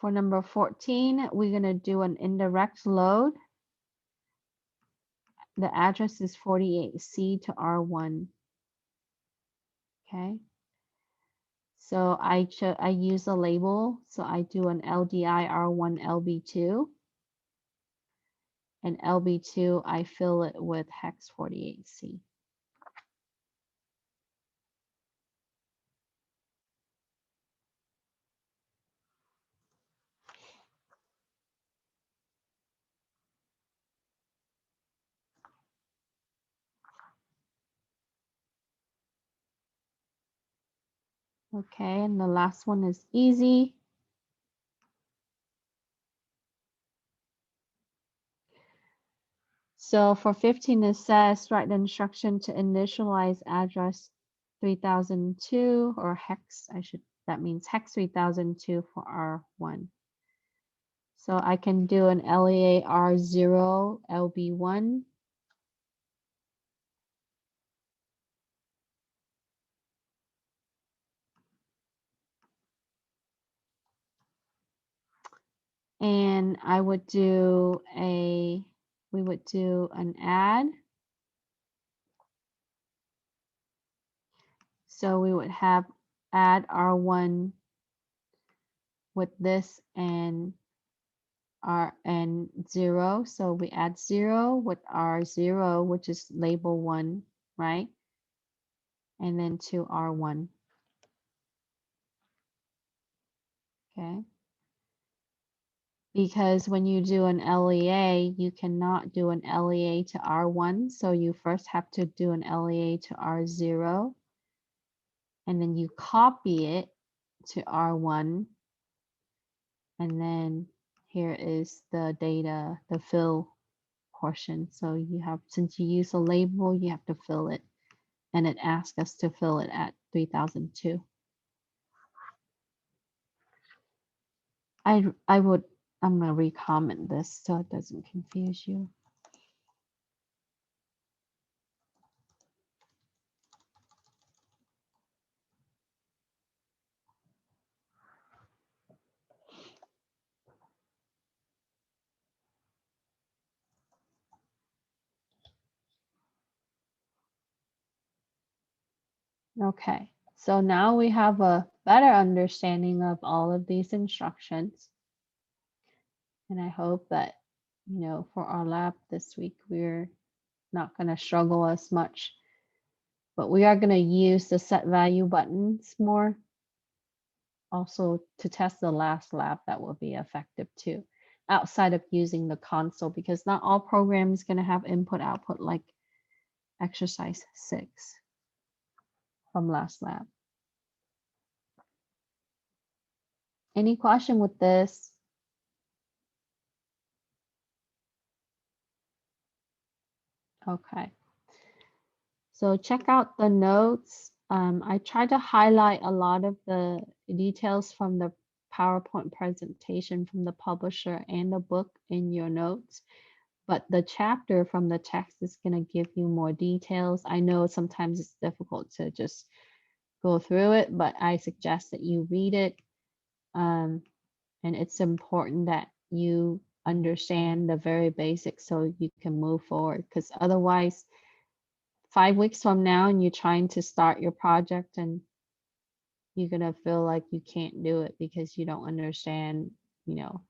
For number 14, we're going to do an indirect load. The address is 48C to R1. Okay. So I use a label. So I do an LDI R1 LB2. And LB2, I fill it with hex 48C. Okay, and the last one is easy. So for 15, it says write the instruction to initialize address 3002 or hex, that means hex 3002 for R1. So I can do an LEA R0 LB1. And we would do an add. So we would have add R1 with this and 0. So we add 0 with R0, which is label 1, right? And then to R1. Okay. Because when you do an LEA, you cannot do an LEA to R1. So you first have to do an LEA to R0. And then you copy it to R1. And then here is the data, the fill portion. So you have, since you use a label, you have to fill it. And it asks us to fill it at 3002. I'm going to re-comment this so it doesn't confuse you. Okay, so now we have a better understanding of all of these instructions. And I hope that, for our lab this week, we're not going to struggle as much. But we are going to use the set value buttons more. Also to test the last lab, that will be effective too, outside of using the console, because not all programs going to have input output like exercise 6 from last lab. Any question with this? Okay. So check out the notes. I tried to highlight a lot of the details from the PowerPoint presentation from the publisher and the book in your notes, but the chapter from the text is going to give you more details. I know sometimes it's difficult to just go through it, but I suggest that you read it. And it's important that you understand the very basics so you can move forward, because otherwise 5 weeks from now and you're trying to start your project and you're going to feel like you can't do it because you don't understand,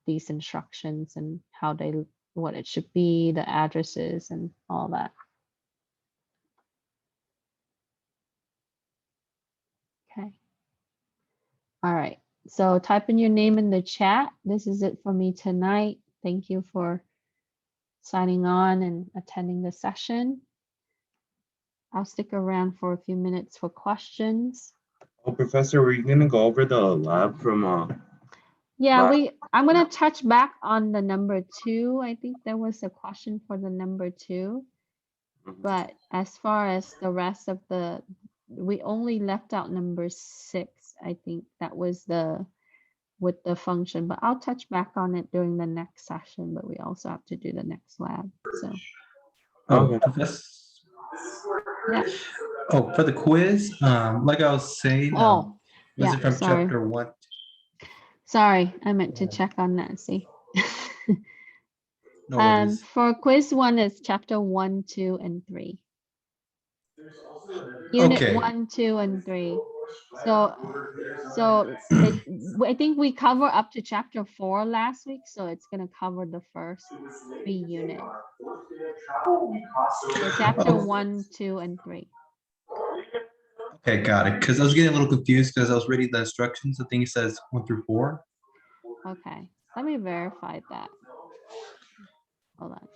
these instructions and what it should be, the addresses and all that. Okay. All right. So type in your name in the chat. This is it for me tonight. Thank you for signing on and attending the session. I'll stick around for a few minutes for questions. Oh, Professor, were you going to go over the lab from Yeah, last- I'm going to touch back on the number 2. I think there was a question for the number 2. But as far as the rest of we only left out number 6. I think that was with the function, but I'll touch back on it during the next session, but we also have to do the next lab. So, Okay. Professor. yeah. Oh, for the quiz, like I was saying, Oh, was yeah, it from sorry. chapter 1? Sorry, I meant to check on that, see. No worries. For quiz 1 is chapter 1, 2, and 3. Unit Okay. 1, 2, and 3. So I think we cover up to chapter 4 last week, so it's going to cover the first 3 units. So chapter 1, 2, and 3. Okay, got it. Because I was getting a little confused because I was reading the instructions. I think it says 1 through 4. Okay, let me verify that. Hold on.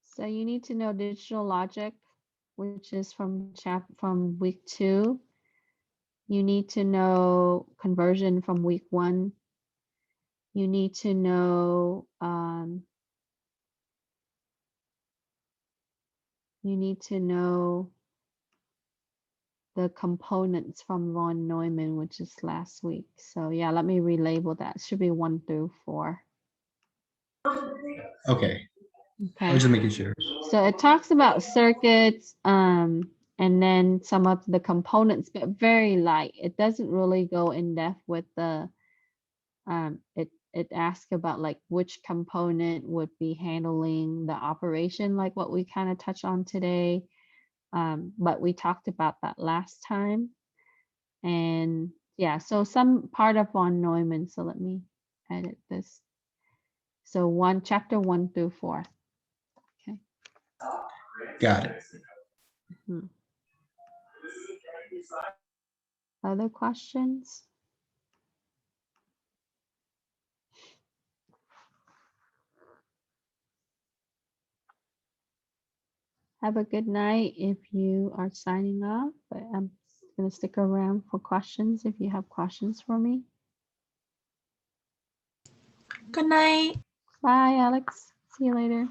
So you need to know digital logic, which is from week 2. You need to know conversion from week 1. You need to know the components from von Neumann, which is last week. So yeah, let me relabel that. It should be 1 through 4. Okay. I Okay. was just making sure. So it talks about circuits, and then some of the components, but very light. It doesn't really go in depth with the, it asks about like which component would be handling the operation, like what we kind of touched on today. But we talked about that last time. And yeah, so some part of von Neumann. So let me edit this. So chapter 1 through 4. Okay. Got it. Other questions? Have a good night if you are signing off, but I'm going to stick around for questions if you have questions for me. Good night. Bye, Alex. See you later.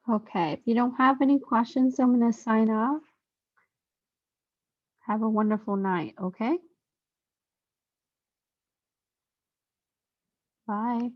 Okay, if you don't have any questions, I'm going to sign off. Have a wonderful night, okay? Bye.